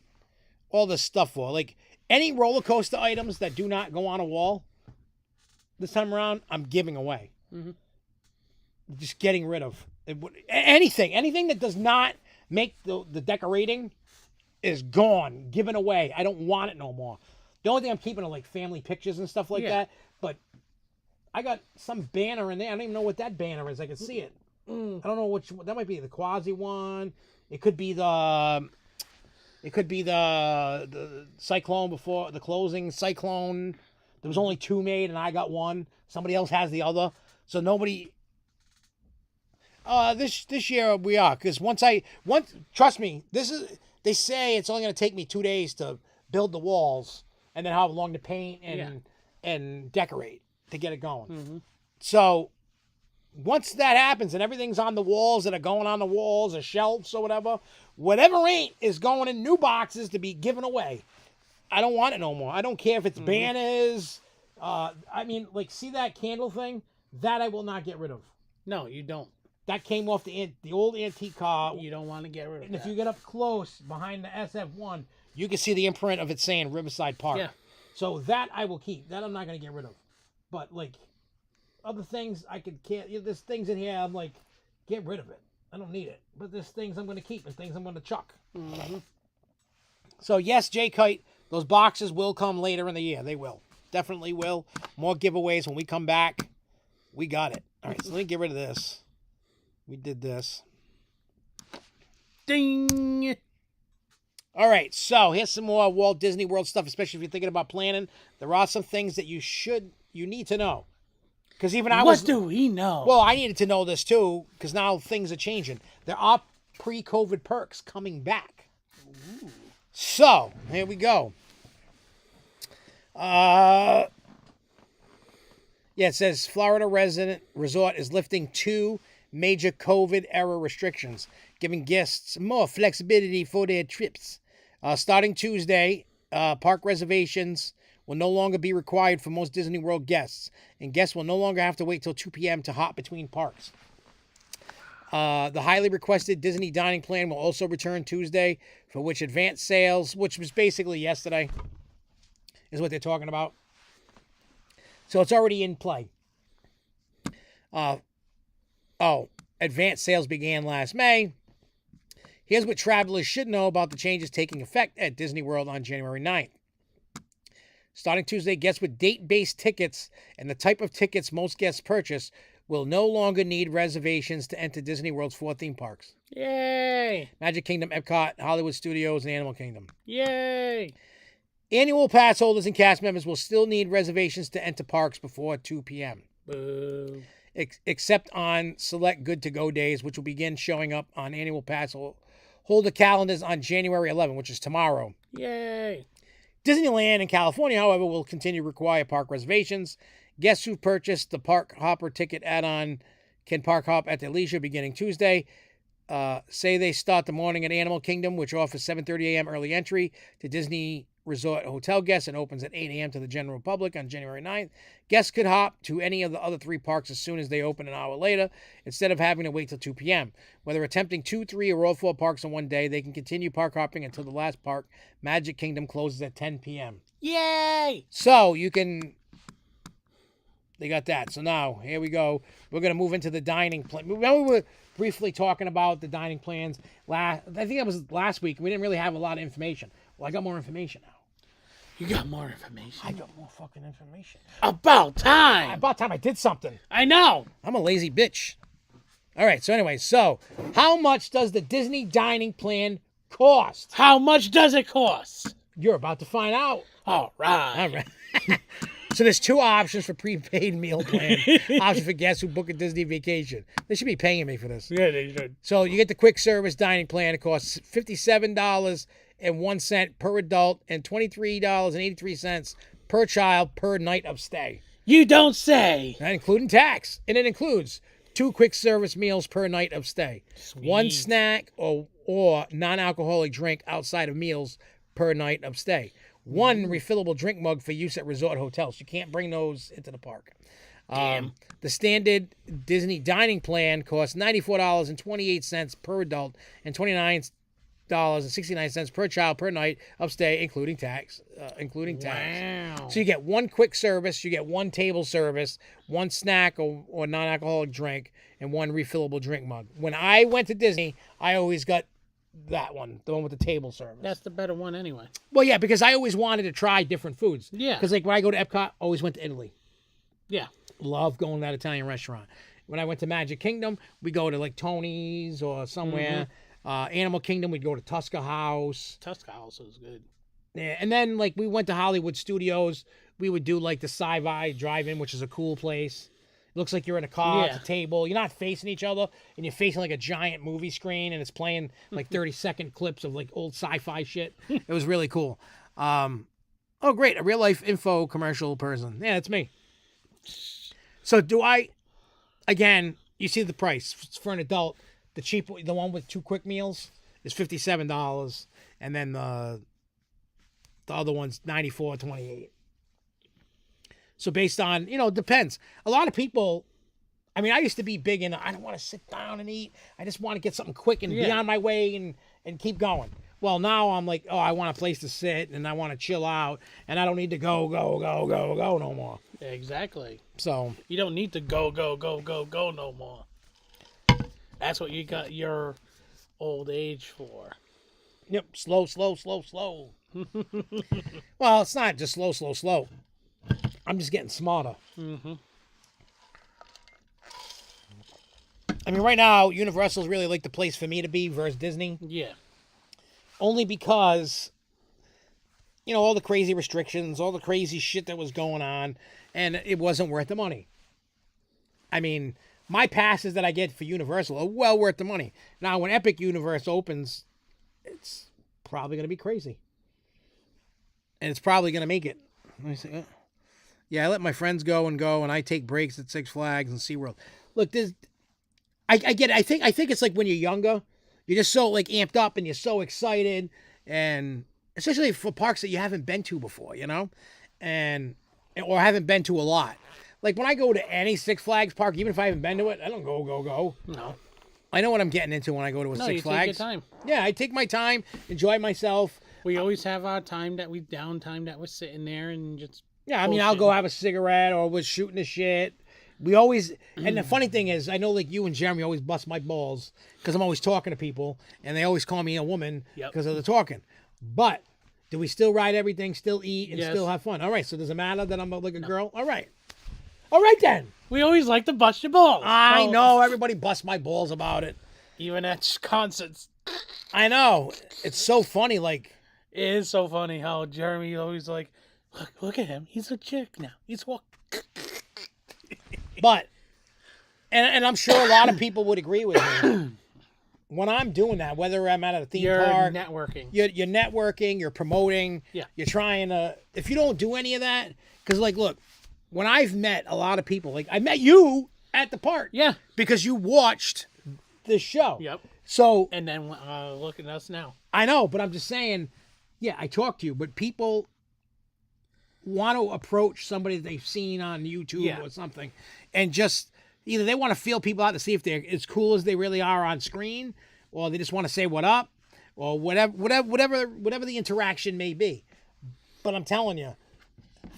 all this stuff for? Like, any roller coaster items that do not go on a wall this time around, I'm giving away. Just getting rid of anything that does not make the decorating is gone, given away. I don't want it no more. The only thing I'm keeping are like family pictures and stuff like that. But I got some banner in there. I don't even know what that banner is. I can see it. I don't know which. That might be the Quasi one. It could be the Cyclone before the closing Cyclone. There was only 2 made, and I got one. Somebody else has the other. So nobody. This year we are, because once trust me, they say it's only going to take me 2 days to build the walls, and then how long to paint and decorate to get it going. So once that happens and everything's on the walls that are going on the walls or shelves or whatever ain't is going in new boxes to be given away. I don't want it no more. I don't care if it's banners. I mean, like, see that candle thing? That I will not get rid of. No, you don't. That came off the old antique car. You don't want to get rid of it. And if you get up close behind the SF1, you can see the imprint of it saying Riverside Park. Yeah. So that I will keep. That I'm not going to get rid of. But, like, other things I could can't. There's things in here I'm like, get rid of it. I don't need it. But there's things I'm going to keep. There's things I'm going to chuck. So, yes, J Kite, those boxes will come later in the year. They will. Definitely will. More giveaways when we come back. We got it. All right, so let me get rid of this. We did this. Ding! All right, so here's some more Walt Disney World stuff, especially if you're thinking about planning. There are some things that you need to know. Because even what do we know? Well, I needed to know this too, because now things are changing. There are pre-COVID perks coming back. Ooh. So, here we go. Yeah, it says Florida resident resort is lifting 2 major COVID-era restrictions, giving guests more flexibility for their trips. Starting Tuesday, park reservations will no longer be required for most Disney World guests, and guests will no longer have to wait till 2 p.m. to hop between parks. The highly requested Disney dining plan will also return Tuesday, for which advanced sales, which was basically yesterday, is what they're talking about. So it's already in play. Advanced sales began last May. Here's what travelers should know about the changes taking effect at Disney World on January 9th. Starting Tuesday, guests with date-based tickets and the type of tickets most guests purchase will no longer need reservations to enter Disney World's 4 theme parks. Yay! Magic Kingdom, Epcot, Hollywood Studios, and Animal Kingdom. Yay! Annual pass holders and cast members will still need reservations to enter parks before 2 p.m. Boo. Except on select good-to-go days, which will begin showing up on annual pass holder calendars on January 11, which is tomorrow. Yay! Disneyland in California, however, will continue to require park reservations. Guests who purchased the Park Hopper ticket add-on can park hop at their leisure beginning Tuesday. Say they start the morning at Animal Kingdom, which offers 7:30 a.m. early entry to Disney Resort hotel guests and opens at 8 a.m. to the general public on January 9th. Guests could hop to any of the other 3 parks as soon as they open an hour later, instead of having to wait till 2 p.m. Whether attempting 2, 3, or all 4 parks in one day, they can continue park hopping until the last park, Magic Kingdom, closes at 10 p.m. Yay! So you can... They got that. So now, here we go. We're going to move into the dining plan. Remember we were briefly talking about the dining plans. I think that was last week. We didn't really have a lot of information. Well, I got more information now. You got more information? I got more fucking information. About time! About time I did something. I know! I'm a lazy bitch. All right, so anyway, how much does the Disney dining plan cost? How much does it cost? You're about to find out. All right. So there's 2 options for prepaid meal plan. Option for guests who book a Disney vacation. They should be paying me for this. Yeah, they should. So you get the quick service dining plan. It costs $57.01 per adult and $23.83 per child per night of stay. You don't say. Not including tax. And it includes 2 quick service meals per night of stay. Sweet. 1 snack or non-alcoholic drink outside of meals per night of stay. 1 refillable drink mug for use at resort hotels. You can't bring those into the park. Damn. The standard Disney dining plan costs $94.28 per adult and $29 $8.69 per child per night of stay, including tax. Wow. So you get one quick service, you get one table service, one snack or non-alcoholic drink, and one refillable drink mug. When I went to Disney, I always got that one, the one with the table service. That's the better one anyway. Well, yeah, because I always wanted to try different foods. Yeah. Because like when I go to Epcot, I always went to Italy. Yeah. Love going to that Italian restaurant. When I went to Magic Kingdom, we go to like Tony's or somewhere. Animal Kingdom, we'd go to Tusker House. Tusker House is good. Yeah, and then like we went to Hollywood Studios. We would do like the Sci-Fi Drive-In, which is a cool place. It looks like you're in a car, it's a table. You're not facing each other, and you're facing like a giant movie screen, and it's playing like 30-second clips of like old sci-fi shit. It was really cool. Oh, great, a real-life info commercial person. Yeah, that's me. So again, you see the price. For an adult, the one with 2 quick meals is $57, and then the other one's $94.28. So based on, it depends. A lot of people, I mean, I used to be big in, I don't want to sit down and eat. I just want to get something quick and be on my way and keep going. Well, now I'm like, oh, I want a place to sit and I want to chill out and I don't need to go no more. Exactly. So you don't need to go no more. That's what you got your old age for. Yep, slow. Well, it's not just slow. I'm just getting smarter. Mm-hmm. I mean, right now, Universal's really like the place for me to be versus Disney. Yeah. Only because, all the crazy restrictions, all the crazy shit that was going on, and it wasn't worth the money. I mean, my passes that I get for Universal are well worth the money. Now, when Epic Universe opens, it's probably going to be crazy. And it's probably going to make it. Let me see. Yeah, I let my friends go, and I take breaks at Six Flags and SeaWorld. Look, I get it. I think it's like when you're younger, you're just so like amped up and you're so excited, and especially for parks that you haven't been to before, or haven't been to a lot. Like when I go to any Six Flags park, even if I haven't been to it, I don't go. No. I know what I'm getting into when I go to a Six Flags. Take your time. Yeah, I take my time, enjoy myself. We always have our downtime that we're sitting there and just. Yeah, I mean, I'll go have a cigarette or we're shooting the shit. We always, and the funny thing is, I know like you and Jeremy always bust my balls because I'm always talking to people and they always call me a woman because of the talking. But do we still ride everything, still eat, and still have fun? All right, so does it matter that I'm like a girl? All right then. We always like to bust your balls. I know, everybody busts my balls about it. Even at concerts. I know. It's so funny, like. It is so funny how Jeremy always like, look at him. He's a chick now. He's walking. But, and I'm sure a lot of people would agree with me. When I'm doing that, whether I'm at a theme park. You're networking. You're networking, you're promoting. Yeah. You're trying to, if you don't do any of that, because like, look, when I've met a lot of people, like I met you at the park. Yeah. Because you watched the show. Yep. So. And then look at us now. I know, but I'm just saying, yeah, I talked to you, but people want to approach somebody that they've seen on YouTube or something, and just either they want to feel people out to see if they're as cool as they really are on screen, or they just want to say what up, or whatever the interaction may be. But I'm telling you,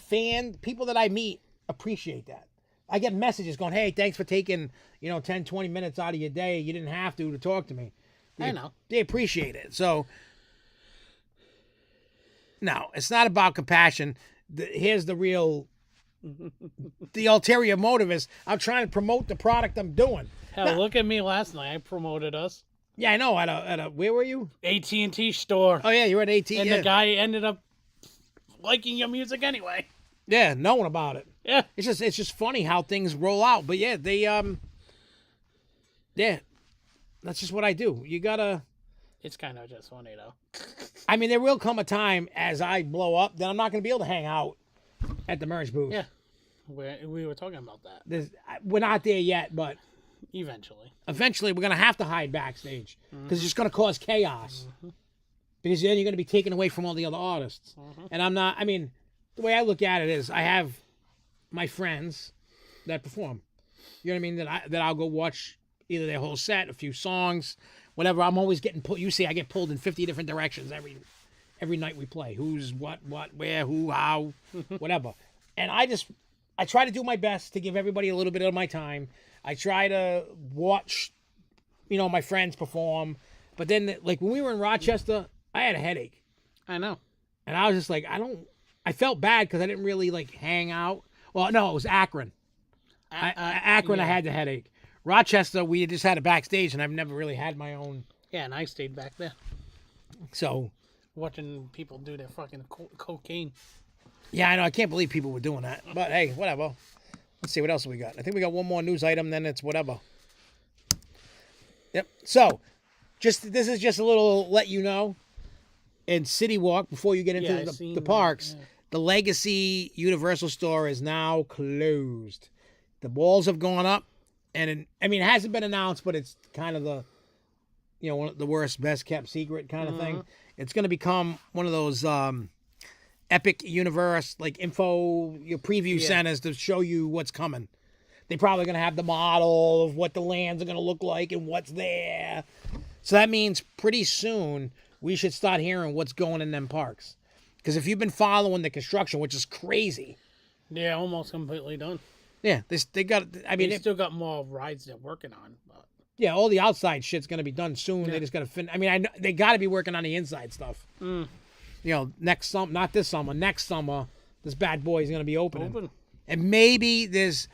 people that I meet appreciate that. I get messages going, hey, thanks for taking 10, 20 minutes out of your day. You didn't have to talk to me. I know. They appreciate it. So, no, it's not about compassion. Here's the real, the ulterior motive is I'm trying to promote the product I'm doing. Hell, look at me last night. I promoted us. Yeah, I know. At a where were you? ATT store. Oh yeah, you were at ATT. And the guy ended up liking your music anyway. Yeah, knowing about it. Yeah. It's just funny how things roll out. But yeah, that's just what I do. You gotta. It's kind of just funny though. I mean, there will come a time as I blow up that I'm not going to be able to hang out at the merch booth. Yeah, we were talking about that. We're not there yet, but eventually we're going to have to hide backstage because it's just going to cause chaos. Because then you're going to be taken away from all the other artists. And I'm not. I mean, the way I look at it is, I have my friends that perform. You know what I mean? That I'll go watch either their whole set, a few songs, whatever. I'm always getting pulled. You see, I get pulled in 50 different directions every night we play. Who's what, where, who, how, whatever. And I try to do my best to give everybody a little bit of my time. I try to watch, my friends perform. But then, like, when we were in Rochester, I had a headache. I know. And I was just like, I felt bad because I didn't really, like, hang out. Well, no, it was Akron. Akron, I had the headache. Rochester, we just had a backstage, and I've never really had my own. Yeah, and I stayed back there. So. Watching people do their fucking cocaine. Yeah, I know. I can't believe people were doing that. But, hey, whatever. Let's see what else we got. I think we got one more news item, then it's whatever. Yep. So, this is just a little let you know. In City Walk, before you get into the parks, the Legacy Universal store is now closed. The walls have gone up, and it hasn't been announced, but it's kind of the, one of the worst, best kept secret kind of thing. It's going to become one of those Epic Universe like preview centers to show you what's coming. They're probably going to have the model of what the lands are going to look like and what's there. So that means pretty soon we should start hearing what's going in them parks. Because if you've been following the construction, which is crazy. Yeah, almost completely done. Yeah, they got. They still got more rides they're working on. But. Yeah, all the outside shit's gonna be done soon. Yeah. They just gotta finish. I know they got to be working on the inside stuff. Next summer, not this summer. Next summer, this bad boy is gonna be opening. And maybe there's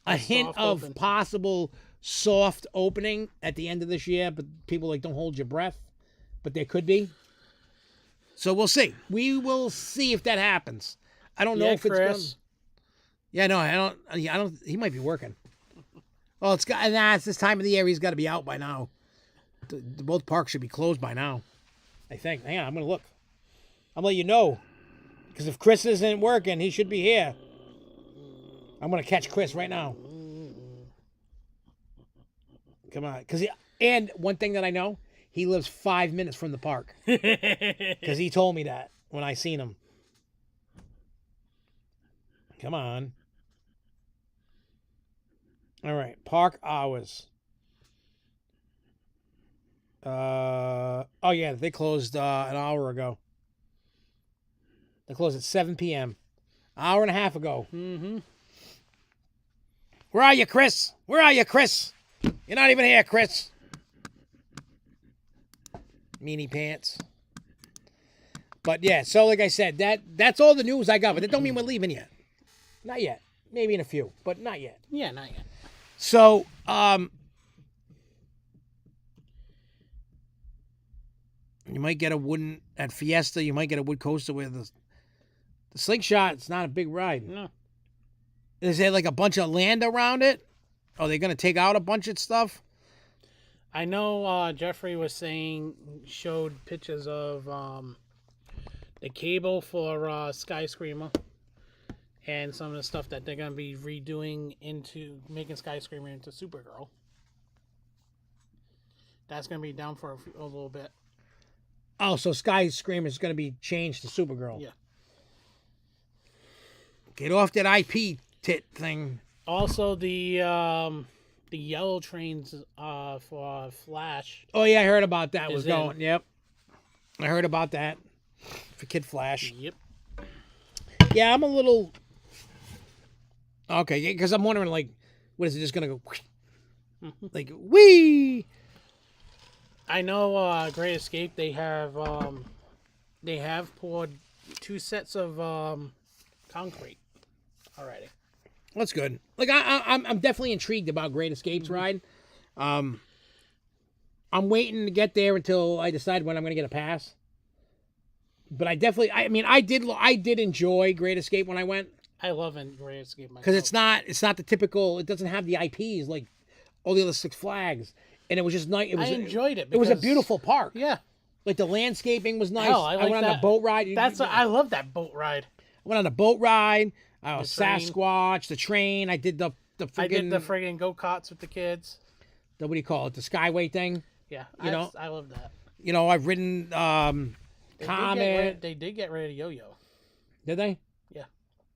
a hint of possible soft opening at the end of this year. But people don't hold your breath. But there could be. So we'll see. We will see if that happens. I don't know if it's going to. Yeah, no, I don't. He might be working. Well, it's this time of the year. He's got to be out by now. Both parks should be closed by now. I think. Hang on, I'm going to look. I'm going to let you know. Because if Chris isn't working, he should be here. I'm going to catch Chris right now. Come on. And one thing that I know. He lives 5 minutes from the park. Because he told me that when I seen him. Come on. All right. Park hours. Oh, yeah. They closed an hour ago. They closed at 7 p.m. An hour and a half ago. Mm-hmm. Where are you, Chris? Where are you, Chris? You're not even here, Chris. Meanie pants. But yeah, so like I said, that's all the news I got, but that don't mean we're leaving yet. Not yet. Maybe in a few, but not yet. Yeah, not yet. So, you might get at Fiesta, you might get a wood coaster where the slingshot, it's not a big ride. No. Is there like a bunch of land around it? Are they going to take out a bunch of stuff? I know Jeffrey was showed pictures of the cable for Sky Screamer and some of the stuff that they're going to be redoing into making Sky Screamer into Supergirl. That's going to be down for a little bit. Oh, so Sky Screamer is going to be changed to Supergirl. Yeah. Get off that IP tit thing. Also, the yellow trains for Flash. Oh, yeah, I heard about that was going. Yep. I heard about that for Kid Flash. Yep. Yeah, I'm a little... Okay, because I'm wondering, like, what is it just going to go... like, whee! I know Great Escape, they have poured 2 sets of concrete already. That's good. Like I'm definitely intrigued about Great Escape's ride. I'm waiting to get there until I decide when I'm going to get a pass. But I did enjoy Great Escape when I went. I love Great Escape because it's not the typical. It doesnn't have the IPs like all the other Six Flags, and it was just nice. I enjoyed it. It was a beautiful park. Yeah, like the landscaping was nice. Hell, I went on the boat ride. I love that boat ride. I went on the boat ride. Sasquatch, the train. I did the friggin'... I did the friggin' go-karts with the kids. What do you call it? The Skyway thing? Yeah. I love that. I've ridden Comet. They did get rid of Yo-Yo. Did they? Yeah.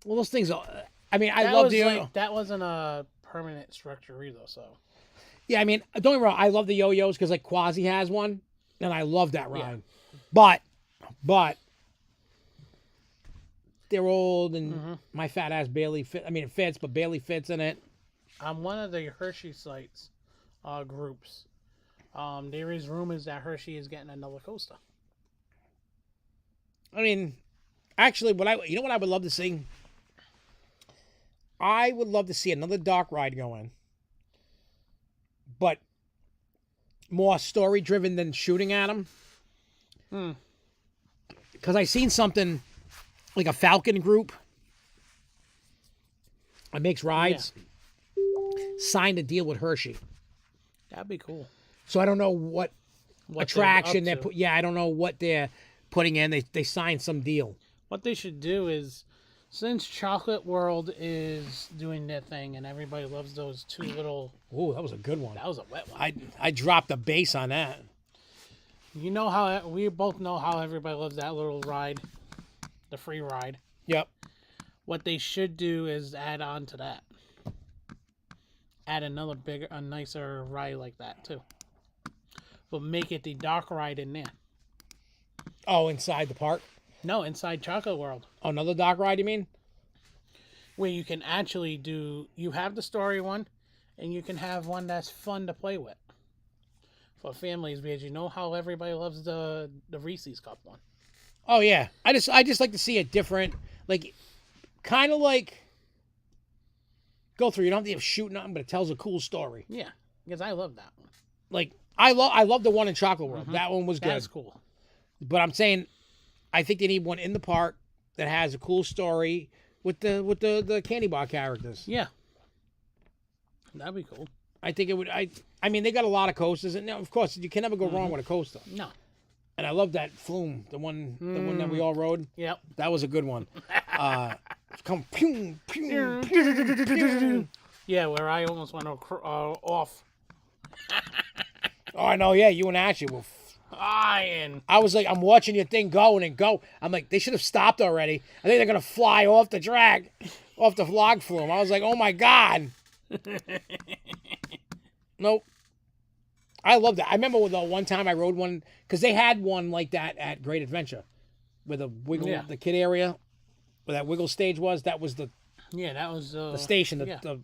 Well, those things... I love the Yo-Yo. That wasn't a permanent structure either, so... Yeah, I mean, don't get me wrong. I love the yo-yos because like Quasi has one, and I love that ride. But they're old, and my fat ass barely fit. I mean, it fits, but barely fits in it. On one of the Hershey sites groups, there is rumors that Hershey is getting another coaster. I mean, actually, what I would love to see? I would love to see another dark ride going, but more story driven than shooting at them. Because I seen something like a Falcon group that makes rides signed a deal with Hershey. That'd be cool. So I don't know what attraction they're put. Yeah, I don't know what they're putting in. They signed some deal. What they should do is, since Chocolate World is doing their thing and everybody loves those two little... Oh, that was a good one. That was a wet one. I dropped the base on that. You know how... We both know how everybody loves that little ride. The free ride. Yep. What they should do is add on to that. Add another bigger, a nicer ride like that, too. But make it the dark ride in there. Oh, inside the park? No, inside Chocolate World. Oh, another dark ride, you mean? Where you can actually do... You have the story one, and you can have one that's fun to play with. For families, because you know how everybody loves the Reese's Cup one. Oh, yeah. I just like to see a different... Like, kind of like... Go through. You don't have to have shoot nothing, but it tells a cool story. Yeah, because I love that one. Like, I love the one in Chocolate World. That one was good. That's cool. But I'm saying... I think they need one in the park that has a cool story with the candy bar characters. Yeah. That'd be cool. I think it would. I mean, they got a lot of coasters, and of course, you can never go wrong with a coaster. No. And I love that Flume, the one that we all rode. Yep. That was a good one. Come pew, pew, pew, pew. Yeah, where I almost went off. Oh, I know. Yeah, you and Ashley were. I was like, I'm watching your thing go and go. I'm like, they should have stopped already. I think they're gonna fly off the track, off the log flume. I was like, oh my god. Nope. I love that. I remember the one time I rode one because they had one like that at Great Adventure, where the wiggle, the kid area, where that wiggle stage was. That was the that was the station. The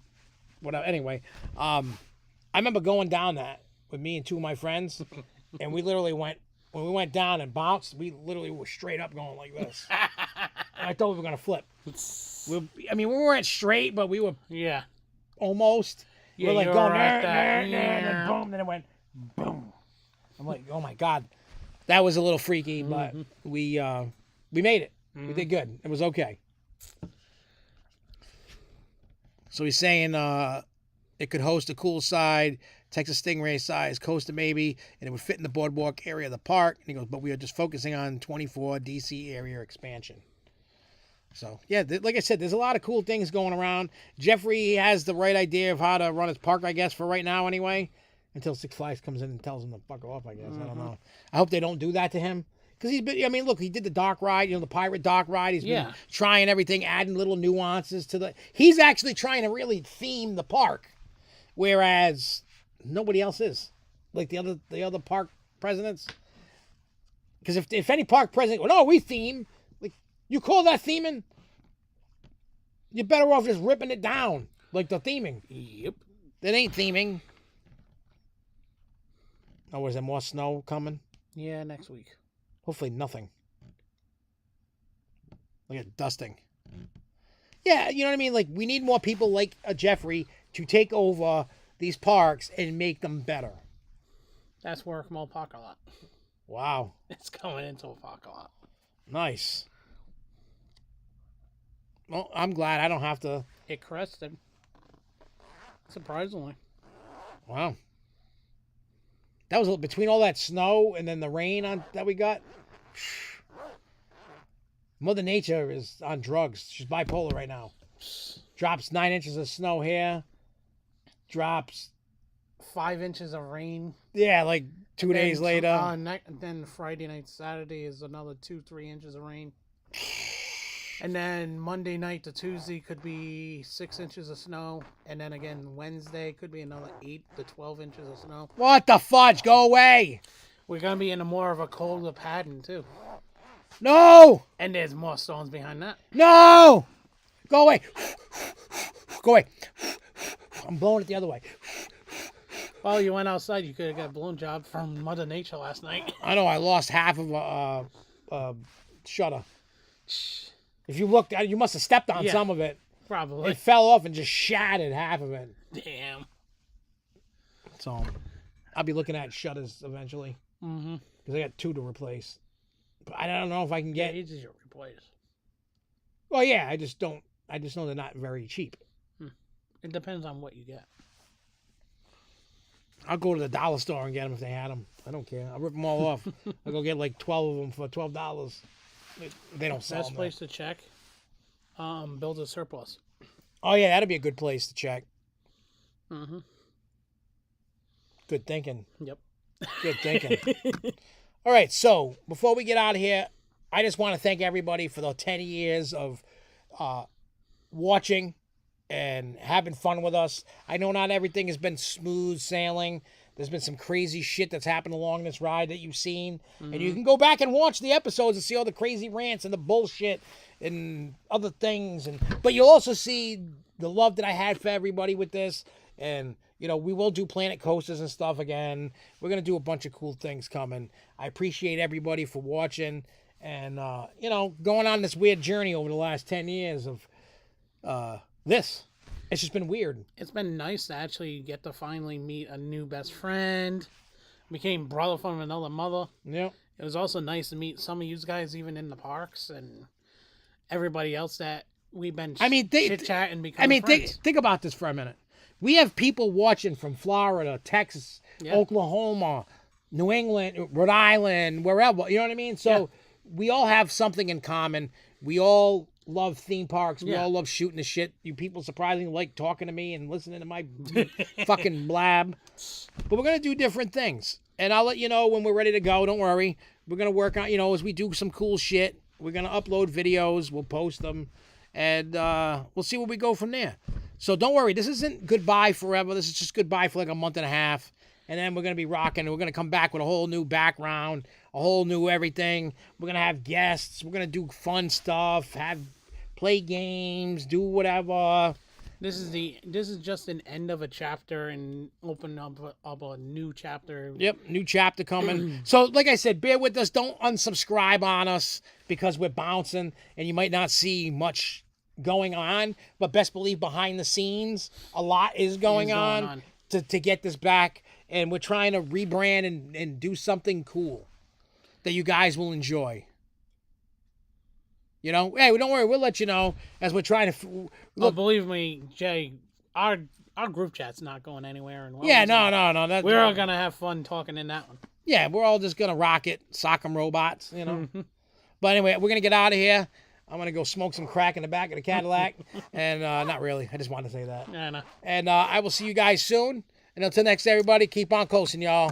whatever. Anyway, I remember going down that with me and two of my friends. And we literally went, when we went down and bounced, we literally were straight up going like this. And I thought we were going to flip. We weren't straight, but we were almost. Yeah, we were like going, right and then boom, then it went boom. I'm like, oh my God. That was a little freaky, but we made it. We did good. It was okay. So he's saying it could host a cool side, Texas Stingray size coaster maybe, and it would fit in the boardwalk area of the park. And he goes, but we are just focusing on 24 DC area expansion. So, yeah, like I said, there's a lot of cool things going around. Jeffrey has the right idea of how to run his park, I guess, for right now anyway, until Six Flags comes in and tells him to fuck off, I guess. I don't know. I hope they don't do that to him. Because he's been, I mean, look, he did the dark ride, the pirate dark ride. He's been trying everything, adding little nuances to the... He's actually trying to really theme the park, whereas... Nobody else is, like the other park presidents. Because if any park president, well, no, we theme. Like, you call that theming? You're better off just ripping it down, like the theming. Yep. That ain't theming. Oh, is there more snow coming? Yeah, next week. Hopefully nothing. Like a dusting. Yeah, you know what I mean? Like, we need more people like a Jeffrey to take over these parks and make them better. That's Workmall parking lot. Wow. It's going into a parking lot. Nice. Well, I'm glad I don't have to... It crested. Surprisingly. Wow. That was between all that snow and then the rain that we got. Mother Nature is on drugs. She's bipolar right now. Drops 9 inches of snow here. Drops 5 inches of rain. Yeah, like 2 days later. Then Friday night, Saturday is another 2-3 inches of rain. And then Monday night to Tuesday could be 6 inches of snow. And then again, Wednesday could be another 8 to 12 inches of snow. What the fudge? Go away. We're going to be in a more of a colder pattern, too. No. And there's more storms behind that. No. Go away. Go away. I'm blowing it the other way. Well, you went outside. You could have got a blown job from Mother Nature last night. I know. I lost half of a shutter. If you looked at it, you must have stepped on some of it. Probably. It fell off and just shattered half of it. Damn. So, I'll be looking at shutters eventually. Mm-hmm. Because I got 2 to replace. But I don't know if I can get... Yeah, easy to replace. Well, yeah, I just know they're not very cheap. It depends on what you get. I'll go to the dollar store and get them if they had them. I don't care. I'll rip them all off. I'll go get like 12 of them for $12. They don't sell Best them. place to check, build a surplus. Oh, yeah, that'd be a good place to check. Mm-hmm. Good thinking. Yep. Good thinking. All right, so before we get out of here, I just want to thank everybody for the 10 years of watching and having fun with us. I know not everything has been smooth sailing. There's been some crazy shit that's happened along this ride that you've seen. Mm-hmm. And you can go back and watch the episodes and see all the crazy rants and the bullshit and other things. But you'll also see the love that I had for everybody with this. And, you know, we will do Planet Coasters and stuff again. We're going to do a bunch of cool things coming. I appreciate everybody for watching and, you know, going on this weird journey over the last 10 years of this. It's just been weird. It's been nice to actually get to finally meet a new best friend. Became brother from another mother. Yeah. It was also nice to meet some of you guys even in the parks and everybody else that we've been chit-chatting and becoming friends. Think about this for a minute. We have people watching from Florida, Texas, Oklahoma, New England, Rhode Island, wherever. You know what I mean? So we all have something in common. We all love theme parks. We all love shooting the shit. You people surprisingly like talking to me and listening to my fucking blab. But we're going to do different things. And I'll let you know when we're ready to go. Don't worry. We're going to work on, you know, as we do some cool shit. We're going to upload videos. We'll post them. And we'll see where we go from there. So don't worry. This isn't goodbye forever. This is just goodbye for like a month and a half. And then we're going to be rocking. And we're going to come back with a whole new background, a whole new everything. We're going to have guests. We're going to do fun stuff, play games, do whatever. This is just an end of a chapter and open up a new chapter. Yep, new chapter coming. So, like I said, bear with us. Don't unsubscribe on us because we're bouncing and you might not see much going on. But best believe behind the scenes, a lot is going on to get this back. And we're trying to rebrand and do something cool that you guys will enjoy. You know, hey, don't worry, we'll let you know as we're trying to. Look, believe me, Jay, our group chat's not going anywhere. And no. We're all gonna have fun talking in that one. Yeah, we're all just gonna rock it, sock 'em robots, you know. But anyway, we're gonna get out of here. I'm gonna go smoke some crack in the back of the Cadillac, and not really. I just wanted to say that. Yeah, I know. And I will see you guys soon. And until next, everybody, keep on coasting, y'all.